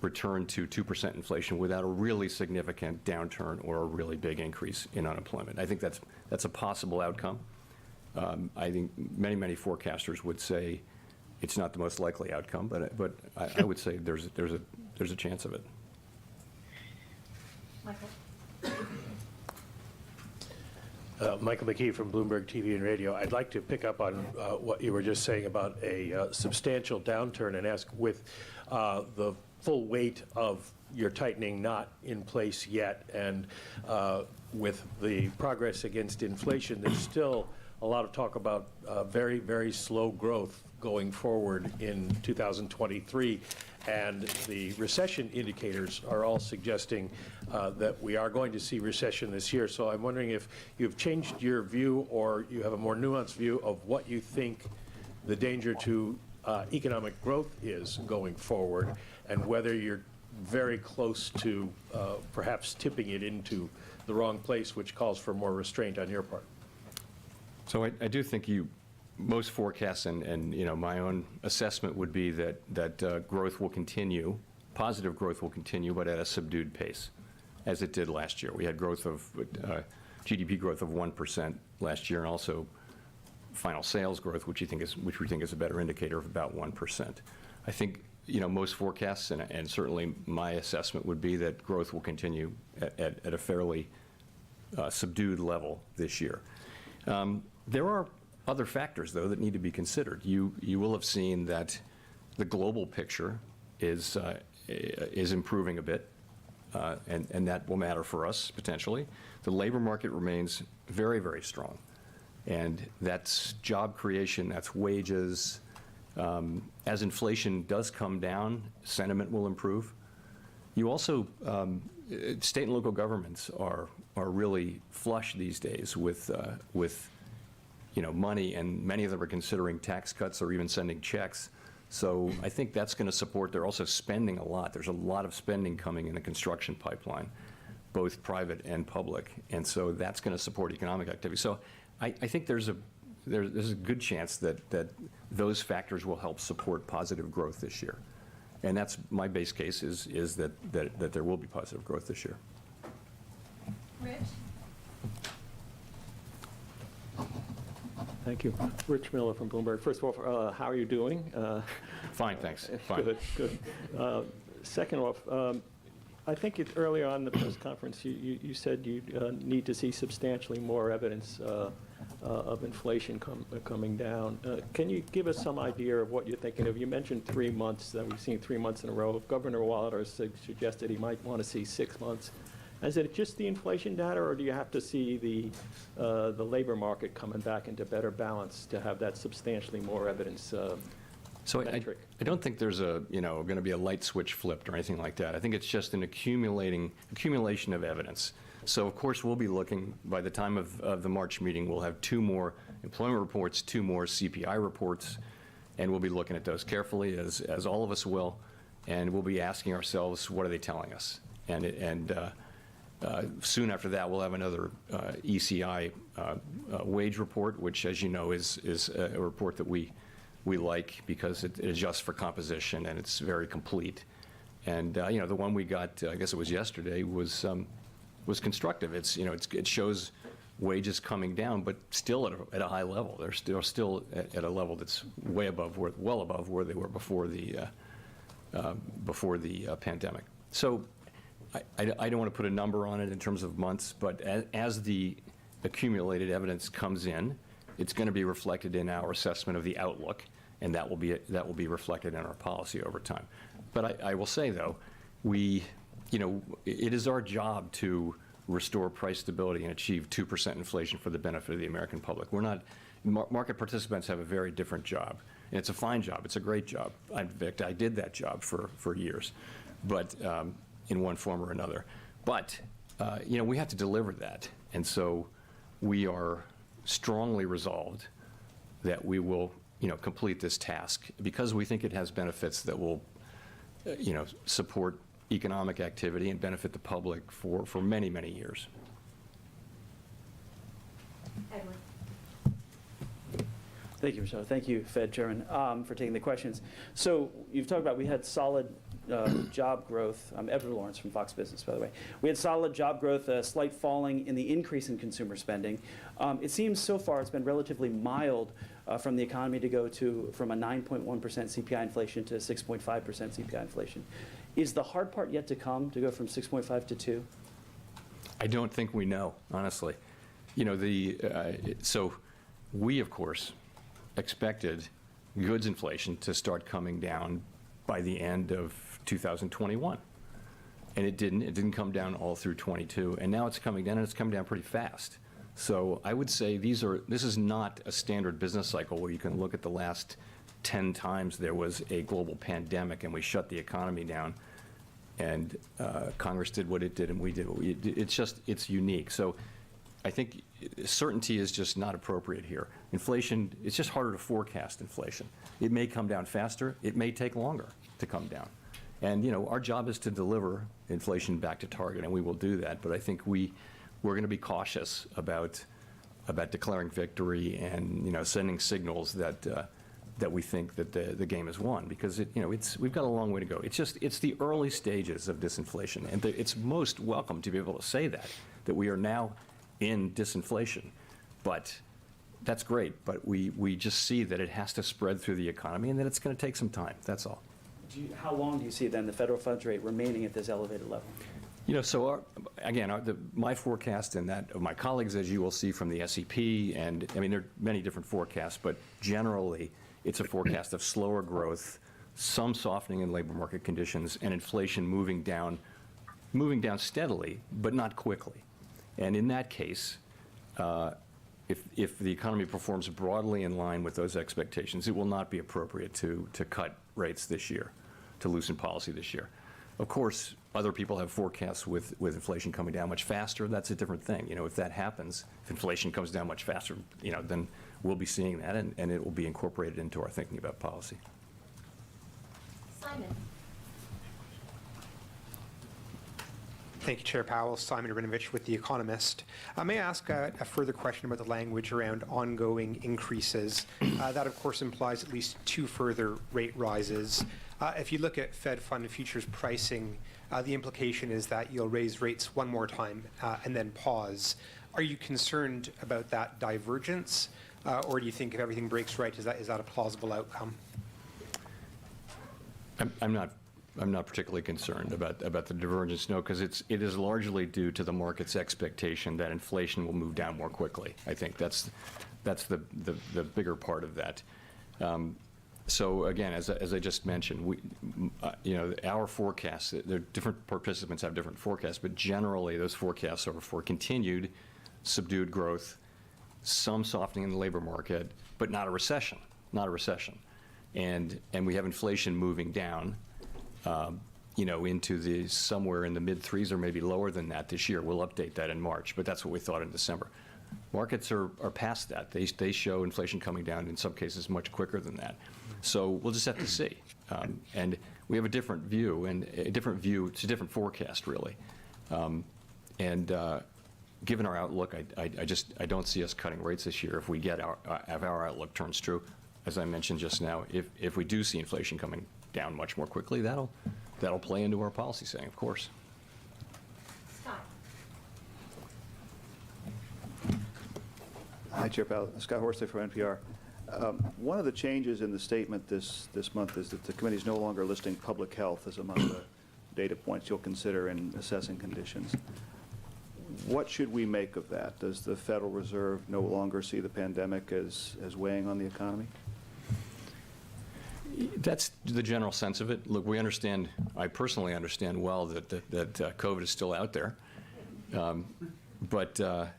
return to 2% inflation without a really significant downturn or a really big increase in unemployment. I think that's a possible outcome. I think many forecasters would say it's not the most likely outcome, but I would say there's a chance of it. Michael. Michael McKee from Bloomberg TV and Radio. I'd like to pick up on what you were just saying about a substantial downturn and ask, with the full weight of your tightening not in place yet, and with the progress against inflation, there's still a lot of talk about very, very slow growth going forward in 2023. And the recession indicators are all suggesting that we are going to see recession this year. So I'm wondering if you've changed your view, or you have a more nuanced view of what you think the danger to economic growth is going forward, and whether you're very close to perhaps tipping it into the wrong place, which calls for more restraint on your part. So I do think most forecasts and my own assessment would be that growth will continue, positive growth will continue, but at a subdued pace, as it did last year. We had growth of GDP growth of 1% last year, and also final sales growth, which we think is a better indicator of about 1%. I think most forecasts and certainly my assessment would be that growth will continue at a fairly subdued level this year. There are other factors, though, that need to be considered. You will have seen that the global picture is improving a bit, and that will matter for us potentially. The labor market remains very, very strong, and that's job creation, that's wages. As inflation does come down, sentiment will improve. You also, state and local governments are really flush these days with money, and many of them are considering tax cuts or even sending checks. So I think that's going to support. They're also spending a lot. There's a lot of spending coming in the construction pipeline, both private and public, and so that's going to support economic activity. So I think there's a good chance that those factors will help support positive growth this year, and that's my base case is that there will be positive growth this year. Rich. Thank you. Rich Miller from Bloomberg. First of all, how are you doing? Fine, thanks. Fine. Good. Second off, I think earlier on in the press conference, you said you need to see substantially more evidence of inflation coming down. Can you give us some idea of what you're thinking of? You mentioned 3 months, that we've seen 3 months in a row. Governor Waller suggested he might want to see 6 months. Is it just the inflation data, or do you have to see the labor market coming back into better balance to have that substantially more evidence So metric? I don't think there's going to be a light switch flipped or anything like that. I think it's just an accumulation of evidence. So of course we'll be looking, by the time of the March meeting, we'll have 2 more employment reports, 2 more CPI reports, and we'll be looking at those carefully, as all of us will, and we'll be asking ourselves, what are they telling us? And soon after that, we'll have another ECI wage report, which, as you know, is a report that we like because it adjusts for composition and it's very complete. And the one we got, I guess it was yesterday, was constructive. It shows wages coming down, but still at a high level. They're still at a level that's well above where they were before the before the pandemic. So I don't want to put a number on it in terms of months, but as the accumulated evidence comes in, it's going to be reflected in our assessment of the outlook, and that will be reflected in our policy over time. But I will say, though, it is our job to restore price stability and achieve 2% inflation for the benefit of the American public. We're not, market participants have a very different job. And it's a fine job. It's a great job. In fact, I did that job for years, but in one form or another. But, we have to deliver that. And so we are strongly resolved that we will, complete this task because we think it has benefits that will, support economic activity and benefit the public for many, many years. Edward. Thank you, Michelle. Thank you, Fed Chairman, for taking the questions. So you've talked about we had solid job growth. I'm Edward Lawrence from Fox Business, by the way. We had solid job growth, a slight falling in the increase in consumer spending. It seems so far it's been relatively mild from the economy to go from a 9.1% CPI inflation to 6.5% CPI inflation. Is the hard part yet to come to go from 6.5 to 2? I don't think we know, honestly. So we, of course, expected goods inflation to start coming down by the end of 2021. And it didn't. It didn't come down all through 22. And now it's coming down, and it's coming down pretty fast. So I would say this is not a standard business cycle where you can look at the last 10 times there was a global pandemic and we shut the economy down and Congress did what it did and we did what we did. It's unique. So I think certainty is just not appropriate here. Inflation, it's just harder to forecast inflation. It may come down faster. It may take longer to come down. And, our job is to deliver inflation back to target, and we will do that. But I think we're going to be cautious about declaring victory and, sending signals that we think that the game is won, because we've got a long way to go. It's the early stages of disinflation, and it's most welcome to be able to say that we are now in disinflation. But that's great, but we just see that it has to spread through the economy and that it's going to take some time. That's all. How long do you see then the federal funds rate remaining at this elevated level? So my forecast and that of my colleagues, as you will see from the SEP, and there are many different forecasts, but generally it's a forecast of slower growth, some softening in labor market conditions, and inflation moving down steadily, but not quickly. And in that case, if the economy performs broadly in line with those expectations, it will not be appropriate to cut rates this year, to loosen policy this year. Of course, other people have forecasts with inflation coming down much faster. That's a different thing. If that happens, if inflation comes down much faster, then we'll be seeing that, and it will be incorporated into our thinking about policy. Simon. Thank you, Chair Powell. Simon Rabinovich with The Economist. May I ask a further question about the language around ongoing increases? That, of course, implies at least 2 further rate rises. If you look at Fed Fund futures pricing, the implication is that you'll raise rates one more time and then pause. Are you concerned about that divergence, or do you think if everything breaks right, is that a plausible outcome? I'm not particularly concerned about the divergence, no, because it is largely due to the market's expectation that inflation will move down more quickly. I think that's the bigger part of that. So again, as I just mentioned, our forecasts, different participants have different forecasts, but generally those forecasts are for continued subdued growth, some softening in the labor market, but not a recession, and we have inflation moving down. Into somewhere in the mid-3s or maybe lower than that this year. We'll update that in March, but that's what we thought in December. Markets are past that. They show inflation coming down in some cases much quicker than that. So we'll just have to see. And we have a different view, it's a different forecast, really. Given our outlook, I don't see us cutting rates this year if our outlook turns true. As I mentioned just now, if we do see inflation coming down much more quickly, that'll play into our policy setting, of course. Scott. Hi, Chair Powell. Scott Horsley from NPR. One of the changes in the statement this month is that the committee is no longer listing public health as among the data points you'll consider in assessing conditions. What should we make of that? Does the Federal Reserve no longer see the pandemic as weighing on the economy? That's the general sense of it. Look, we understand, I personally understand well that COVID is still out there, but that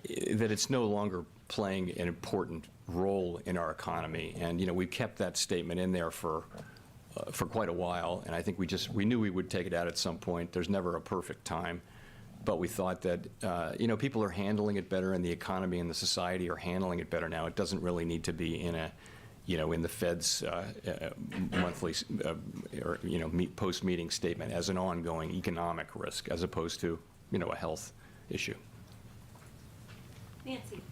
it's no longer playing an important role in our economy. And, you know, we kept that statement in there for quite a while, and I think we knew we would take it out at some point. There's never a perfect time, but we thought that, you know, people are handling it better, and the economy and the society are handling it better now. It doesn't really need to be in a, you know, in the Fed's monthly or, you know, post-meeting statement as an ongoing economic risk, as opposed to, you know, a health issue. Nancy.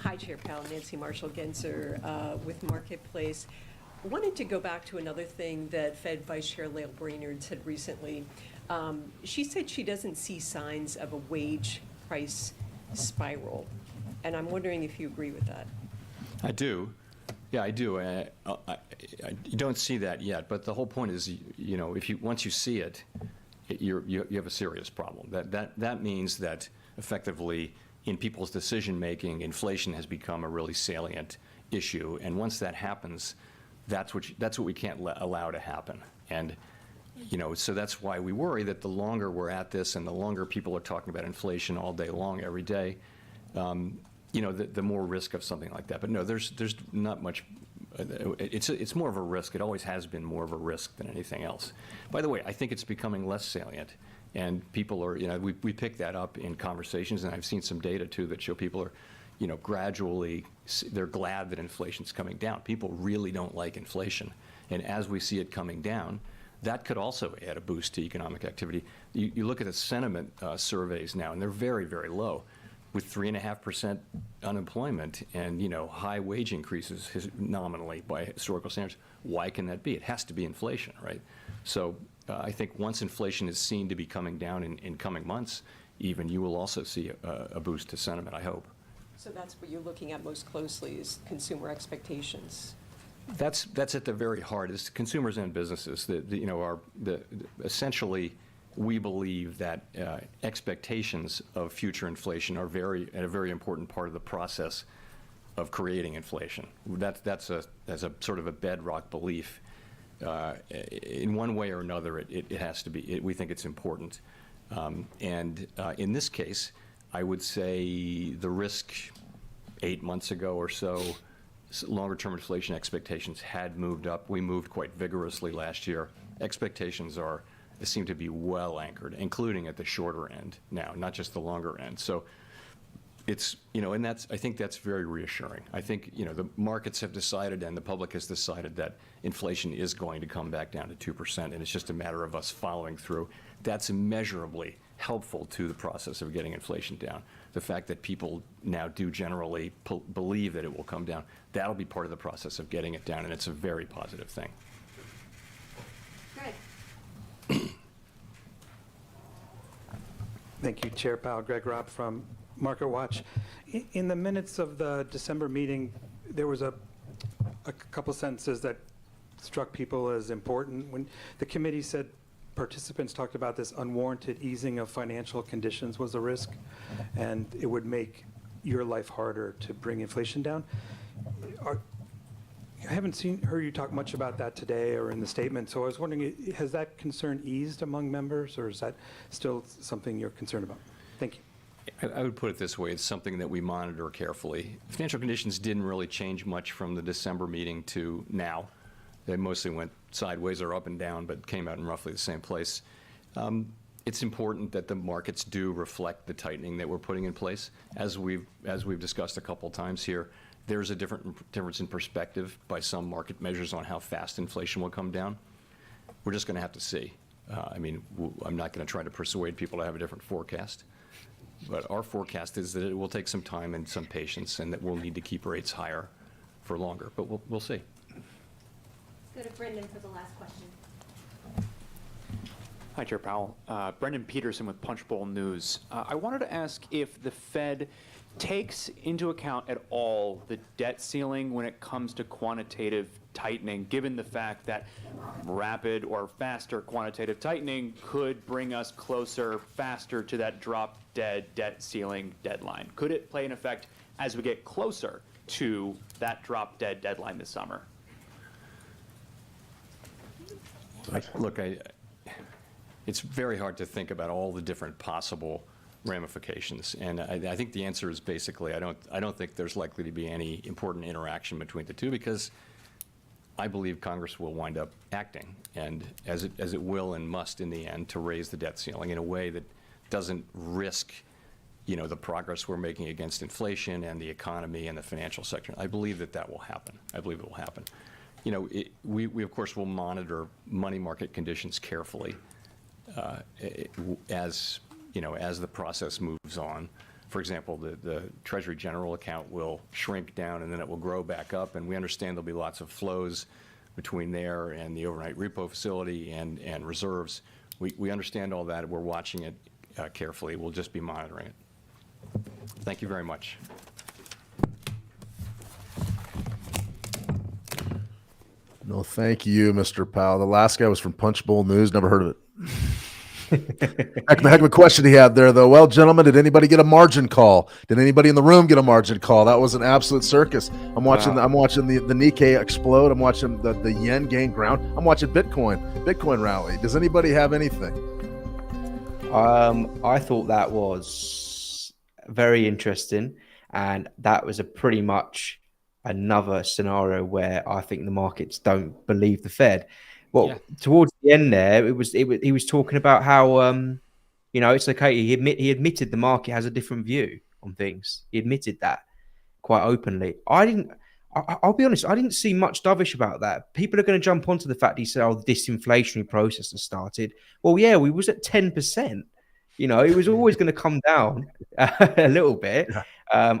Hi, Chair Powell. Nancy Marshall-Genzer with Marketplace. I wanted to go back to another thing that Fed Vice Chair Lael Brainerd said recently. She said she doesn't see signs of a wage price spiral. And I'm wondering if you agree with that. I do. Yeah, I do. You don't see that yet, but the whole point is, you know, once you see it, you have a serious problem. That means that effectively in people's decision making, inflation has become a really salient issue, and once that happens, that's what we can't allow to happen. And you know, so that's why we worry that the longer we're at this, and the longer people are talking about inflation all day long, every day, you know, the more risk of something like that. But no, there's not much. It's more of a risk. It always has been more of a risk than anything else. By the way, I think it's becoming less salient, and people are, you know, we pick that up in conversations, and I've seen some data too that show people are, you know, gradually, they're glad that inflation's coming down. People really don't like inflation, and as we see it coming down, that could also add a boost to economic activity. You look at the sentiment surveys now, and they're very, very low, with 3.5% unemployment and, you know, high wage increases nominally by historical standards. Why can that be? It has to be inflation, right? So I think once inflation is seen to be coming down in coming months, even, you will also see a boost to sentiment, I hope. So that's what you're looking at most closely, is consumer expectations. That's at the very heart. It's consumers and businesses. You know, essentially, we believe that expectations of future inflation are a very important part of the process of creating inflation. That's a sort of a bedrock belief. In one way or another, it has to be. We think it's important. And in this case, I would say the risk 8 months ago or so, longer-term inflation expectations had moved up. We moved quite vigorously last year. Expectations seem to be well anchored, including at the shorter end now, not just the longer end. So it's, you know, and I think that's very reassuring. I think, you know, the markets have decided and the public has decided that inflation is going to come back down to 2%, and it's just a matter of us following through. That's immeasurably helpful to the process of getting inflation down. The fact that people now do generally believe that it will come down, that'll be part of the process of getting it down, and it's a very positive thing. Thank you, Chair Powell. Greg Robb from Market Watch. In the minutes of the December meeting, there was a couple sentences that struck people as important. When the committee said participants talked about this unwarranted easing of financial conditions was a risk, and it would make your life harder to bring inflation down. I haven't heard you talk much about that today or in the statement, so I was wondering, has that concern eased among members, or is that still something you're concerned about? Thank you. I would put it this way. It's something that we monitor carefully. Financial conditions didn't really change much from the December meeting to now. They mostly went sideways or up and down, but came out in roughly the same place. It's important that the markets do reflect the tightening that we're putting in place. As we've discussed a couple times here, there's a difference in perspective by some market measures on how fast inflation will come down. We're just going to have to see. I mean, I'm not going to try to persuade people to have a different forecast, but our forecast is that it will take some time and some patience, and that we'll need to keep rates higher for longer, but we'll see. Let's go to Brendan for the last question. Hi, Chair Powell. Brendan Peterson with Punchbowl News. I wanted to ask if the Fed takes into account at all the debt ceiling when it comes to quantitative tightening, given the fact that rapid or faster quantitative tightening could bring us closer, faster to that drop-dead debt ceiling deadline. Could it play an effect as we get closer to that drop-dead deadline this summer? Look, it's very hard to think about all the different possible ramifications, and I think the answer is basically I don't think there's likely to be any important interaction between the two, because I believe Congress will wind up acting, and as it will and must in the end, to raise the debt ceiling in a way that doesn't risk, the progress we're making against inflation and the economy and the financial sector. I believe that will happen. I believe it will happen. We of course will monitor money market conditions carefully as the process moves on. For example, the Treasury General account will shrink down and then it will grow back up, and we understand there'll be lots of flows between there and the overnight repo facility and reserves. We understand all that. We're watching it carefully. We'll just be monitoring it. Thank you very much. No, thank you, Mr. Powell. The last guy was from Punchbowl News. Never heard of it. Heck of a question he had there, though. Well, gentlemen, did anybody get a margin call? Did anybody in the room get a margin call? That was an absolute circus. I'm watching. Wow. I'm watching the Nikkei explode. I'm watching the yen gain ground. I'm watching Bitcoin rally. Does anybody have anything? I thought that was very interesting, and that was a pretty much another scenario where I think the markets don't believe the Fed. Well, towards the end there, he was talking about how it's okay. He admitted the market has a different view on things. He admitted that quite openly. I'll be honest, I didn't see much dovish about that. People are going to jump onto the fact he said, the disinflationary process has started. Well, yeah, we was at 10%. It was always going to come down a little bit. I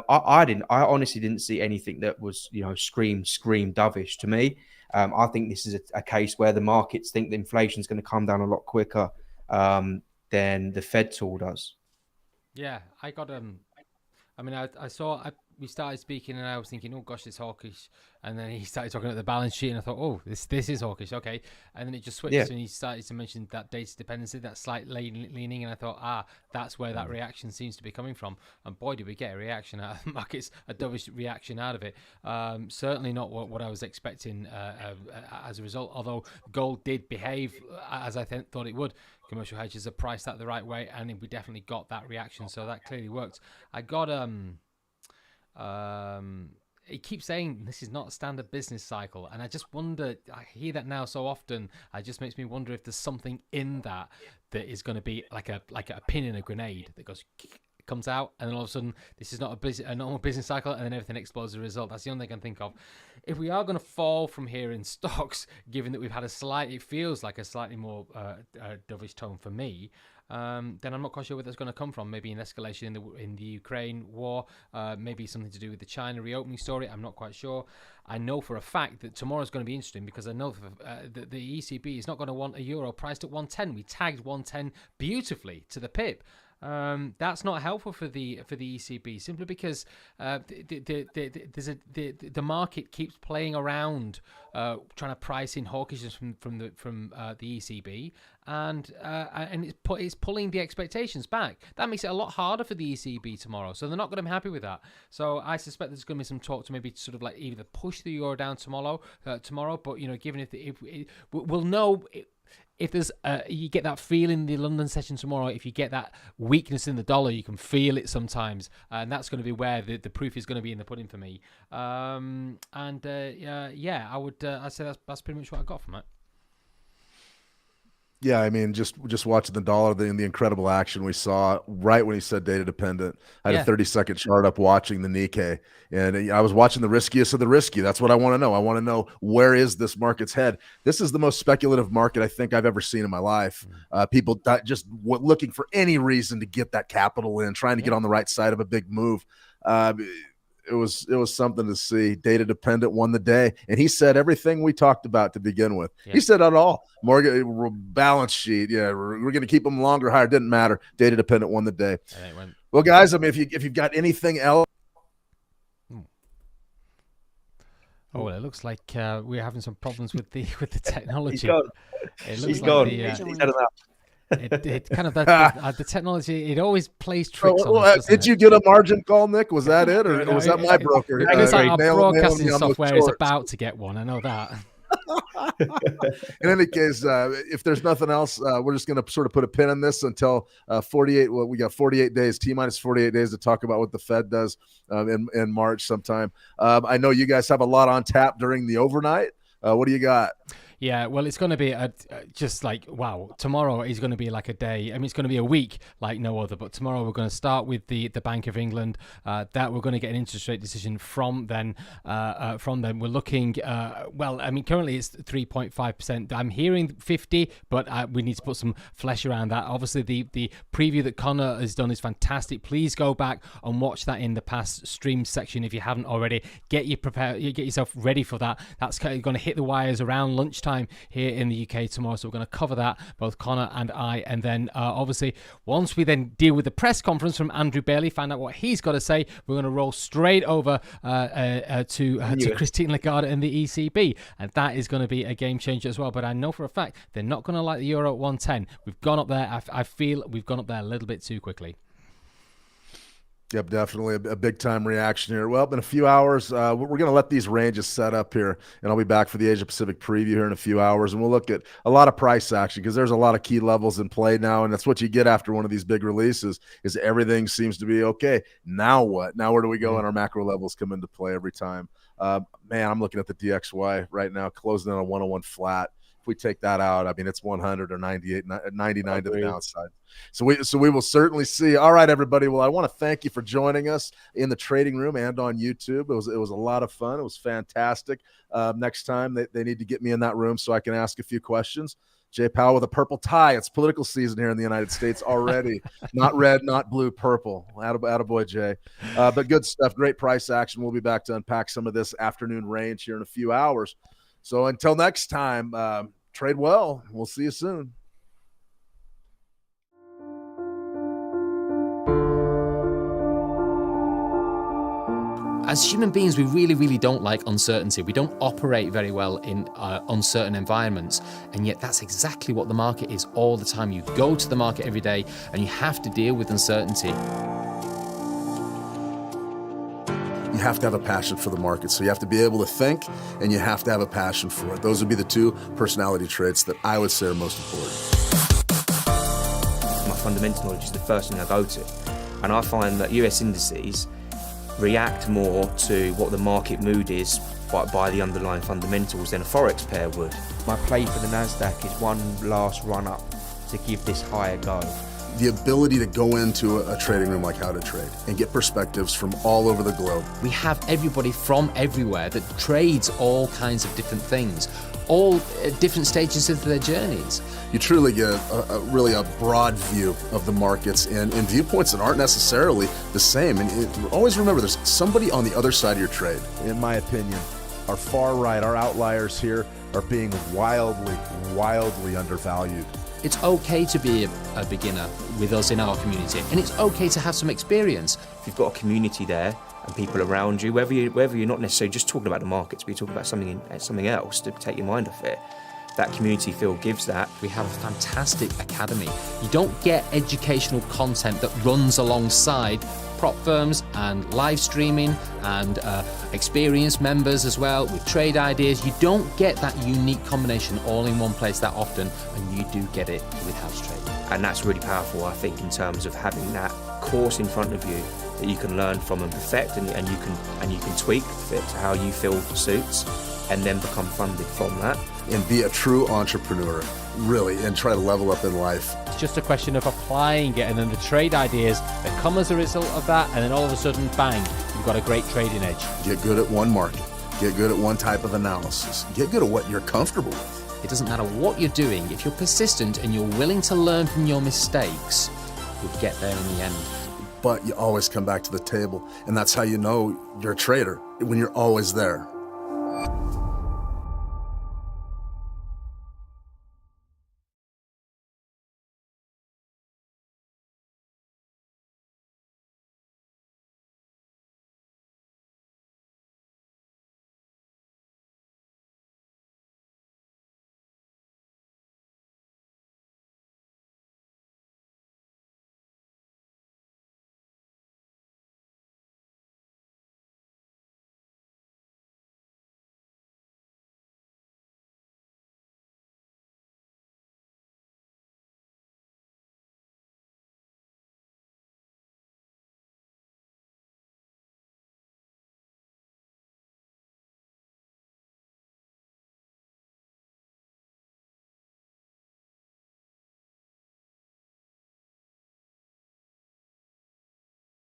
honestly didn't see anything that was, scream dovish to me. I think this is a case where the markets think the inflation is going to come down a lot quicker than the Fed tool does. Yeah, I got I saw we started speaking and I was thinking, oh gosh, it's hawkish, and then he started talking about the balance sheet and I thought, oh, this is hawkish, okay, and then it just switched and he started to mention that data dependency, that slight leaning, and I thought, that's where that reaction seems to be coming from, and boy, did we get a reaction out of the markets, a dovish reaction out of it. Certainly not what I was expecting as a result, although gold did behave as I thought it would. Commercial hedges are priced that the right way, and we definitely got that reaction, so that clearly worked. I got he keeps saying this is not a standard business cycle, and I just wonder, I hear that now so often, it just makes me wonder if there's something in that is going to be like a pin in a grenade that comes out, and then all of a sudden this is not a normal business cycle, and then everything explodes as a result. That's the only thing I can think of. If we are going to fall from here in stocks, given that we've had it feels like a slightly more dovish tone for me, then I'm not quite sure where that's going to come from. Maybe an escalation in the Ukraine war, maybe something to do with the China reopening story. I'm not quite sure. I know for a fact that tomorrow's going to be interesting, because I know that the ECB is not going to want a euro priced at 110. We tagged 110 beautifully to the pip. That's not helpful for the ECB, simply because the market keeps playing around, trying to price in hawkishness from the ECB, and it's pulling the expectations back. That makes it a lot harder for the ECB tomorrow, so they're not going to be happy with that. So I suspect there's going to be some talk to maybe sort of like either push the euro down tomorrow, but given if we'll know. If there's you get that feel in the London session tomorrow, if you get that weakness in the dollar, you can feel it sometimes, and that's going to be where the proof is going to be in the pudding for me. I would I'd say that's pretty much what I got from it. Yeah, I mean, just watching the dollar, the incredible action we saw right when he said data dependent. I had a 30-second chart up watching the Nikkei, and I was watching the riskiest of the risky. That's what I want to know. I want to know, where is this market's head? This is the most speculative market I think I've ever seen in my life. People just looking for any reason to get that capital in, trying to get on the right side of a big move. it was something to see. Data dependent won the day, and he said everything we talked about to begin with. Yeah. He said it all. Mortgage balance sheet. Yeah, we're going to keep them longer, higher. Didn't matter. Data dependent won the day. Well, guys, I mean, if you've got anything else. Oh, well, it looks like we're having some problems with the technology. He's gone. It looks He's like gone. The, He's had enough. it kind of the technology. It always plays tricks on us. Did you get a margin call, Nick? Was that it, or was that my broker? I guess our broadcasting nail software is about to get one. I know that. In any case, if there's nothing else, we're just going to sort of put a pin in this until 48. Well, we got 48 days, T-minus 48 days to talk about what the Fed does in March sometime. I know you guys have a lot on tap during the overnight. What do you got? Yeah, well, it's going to be just like, wow, tomorrow is going to be like a day. I mean, it's going to be a week like no other. But tomorrow we're going to start with the Bank of England. That we're going to get an interest rate decision from then. We're looking, well, I mean, currently it's 3.5%. I'm hearing 50, but we need to put some flesh around that. Obviously, the preview that Connor has done is fantastic. Please go back and watch that in the past stream section if you haven't already. Get yourself ready for that. That's going to hit the wires around lunchtime here in the UK tomorrow, so we're going to cover that, both Connor and I, and then obviously once we then deal with the press conference from Andrew Bailey, find out what he's got to say, we're going to roll straight over to Christine Lagarde and the ECB, and that is going to be a game changer as well. But I know for a fact they're not going to like the euro at 110. We've gone up there. I feel we've gone up there a little bit too quickly. Yep, definitely a big-time reaction here. Well, in a few hours, we're going to let these ranges set up here, and I'll be back for the Asia-Pacific preview here in a few hours, and we'll look at a lot of price action because there's a lot of key levels in play now, and that's what you get after one of these big releases is everything seems to be okay. Now what? Now where do we go? And our macro levels come into play every time. Man, I'm looking at the DXY right now, closing in on 101 flat. If we take that out, I mean, it's 100 or 98, 99 to the downside. So we will certainly see. All right, everybody. Well, I want to thank you for joining us in the trading room and on YouTube. It was a lot of fun. It was fantastic. Next time they need to get me in that room so I can ask a few questions. Jay Powell with a purple tie. It's political season here in the United States already. Not red, not blue, purple. Attaboy, Jay. But good stuff. Great price action. We'll be back to unpack some of this afternoon range here in a few hours. So until next time, trade well. We'll see you soon. As human beings, we really, really don't like uncertainty. We don't operate very well in uncertain environments. And yet that's exactly what the market is all the time. You go to the market every day and you have to deal with uncertainty. You have to have a passion for the market. So you have to be able to think and you have to have a passion for it. Those would be the two personality traits that I would say are most important. My fundamental knowledge is the first thing I go to. And I find that US indices react more to what the market mood is by the underlying fundamentals than a Forex pair would. My play for the NASDAQ is one last run up to give this higher go. The ability to go into a trading room like How to Trade and get perspectives from all over the globe. We have everybody from everywhere that trades all kinds of different things, all at different stages of their journeys. You truly get really a broad view of the markets and viewpoints that aren't necessarily the same. And always remember, there's somebody on the other side of your trade. In my opinion, our far right, our outliers here are being wildly, wildly undervalued. It's okay to be a beginner with us in our community, and it's okay to have some experience. If you've got a community there and people around you, whether you're not necessarily just talking about the markets, but you're talking about something else to take your mind off it, that community feel gives that. We have a fantastic academy. You don't get educational content that runs alongside prop firms and live streaming and experienced members as well with trade ideas. You don't get that unique combination all in one place that often, and you do get it with House Trade. And that's really powerful, I think, in terms of having that course in front of you that you can learn from and perfect, and you can tweak fit to how you feel suits, and then become funded from that. And be a true entrepreneur, really, and try to level up in life. It's just a question of applying it and then the trade ideas that come as a result of that, and then all of a sudden, bang, you've got a great trading edge. Get good at one market. Get good at one type of analysis. Get good at what you're comfortable with. It doesn't matter what you're doing. If you're persistent and you're willing to learn from your mistakes, you'll get there in the end. but you always come back to the table. And that's how you know you're a trader, when you're always there.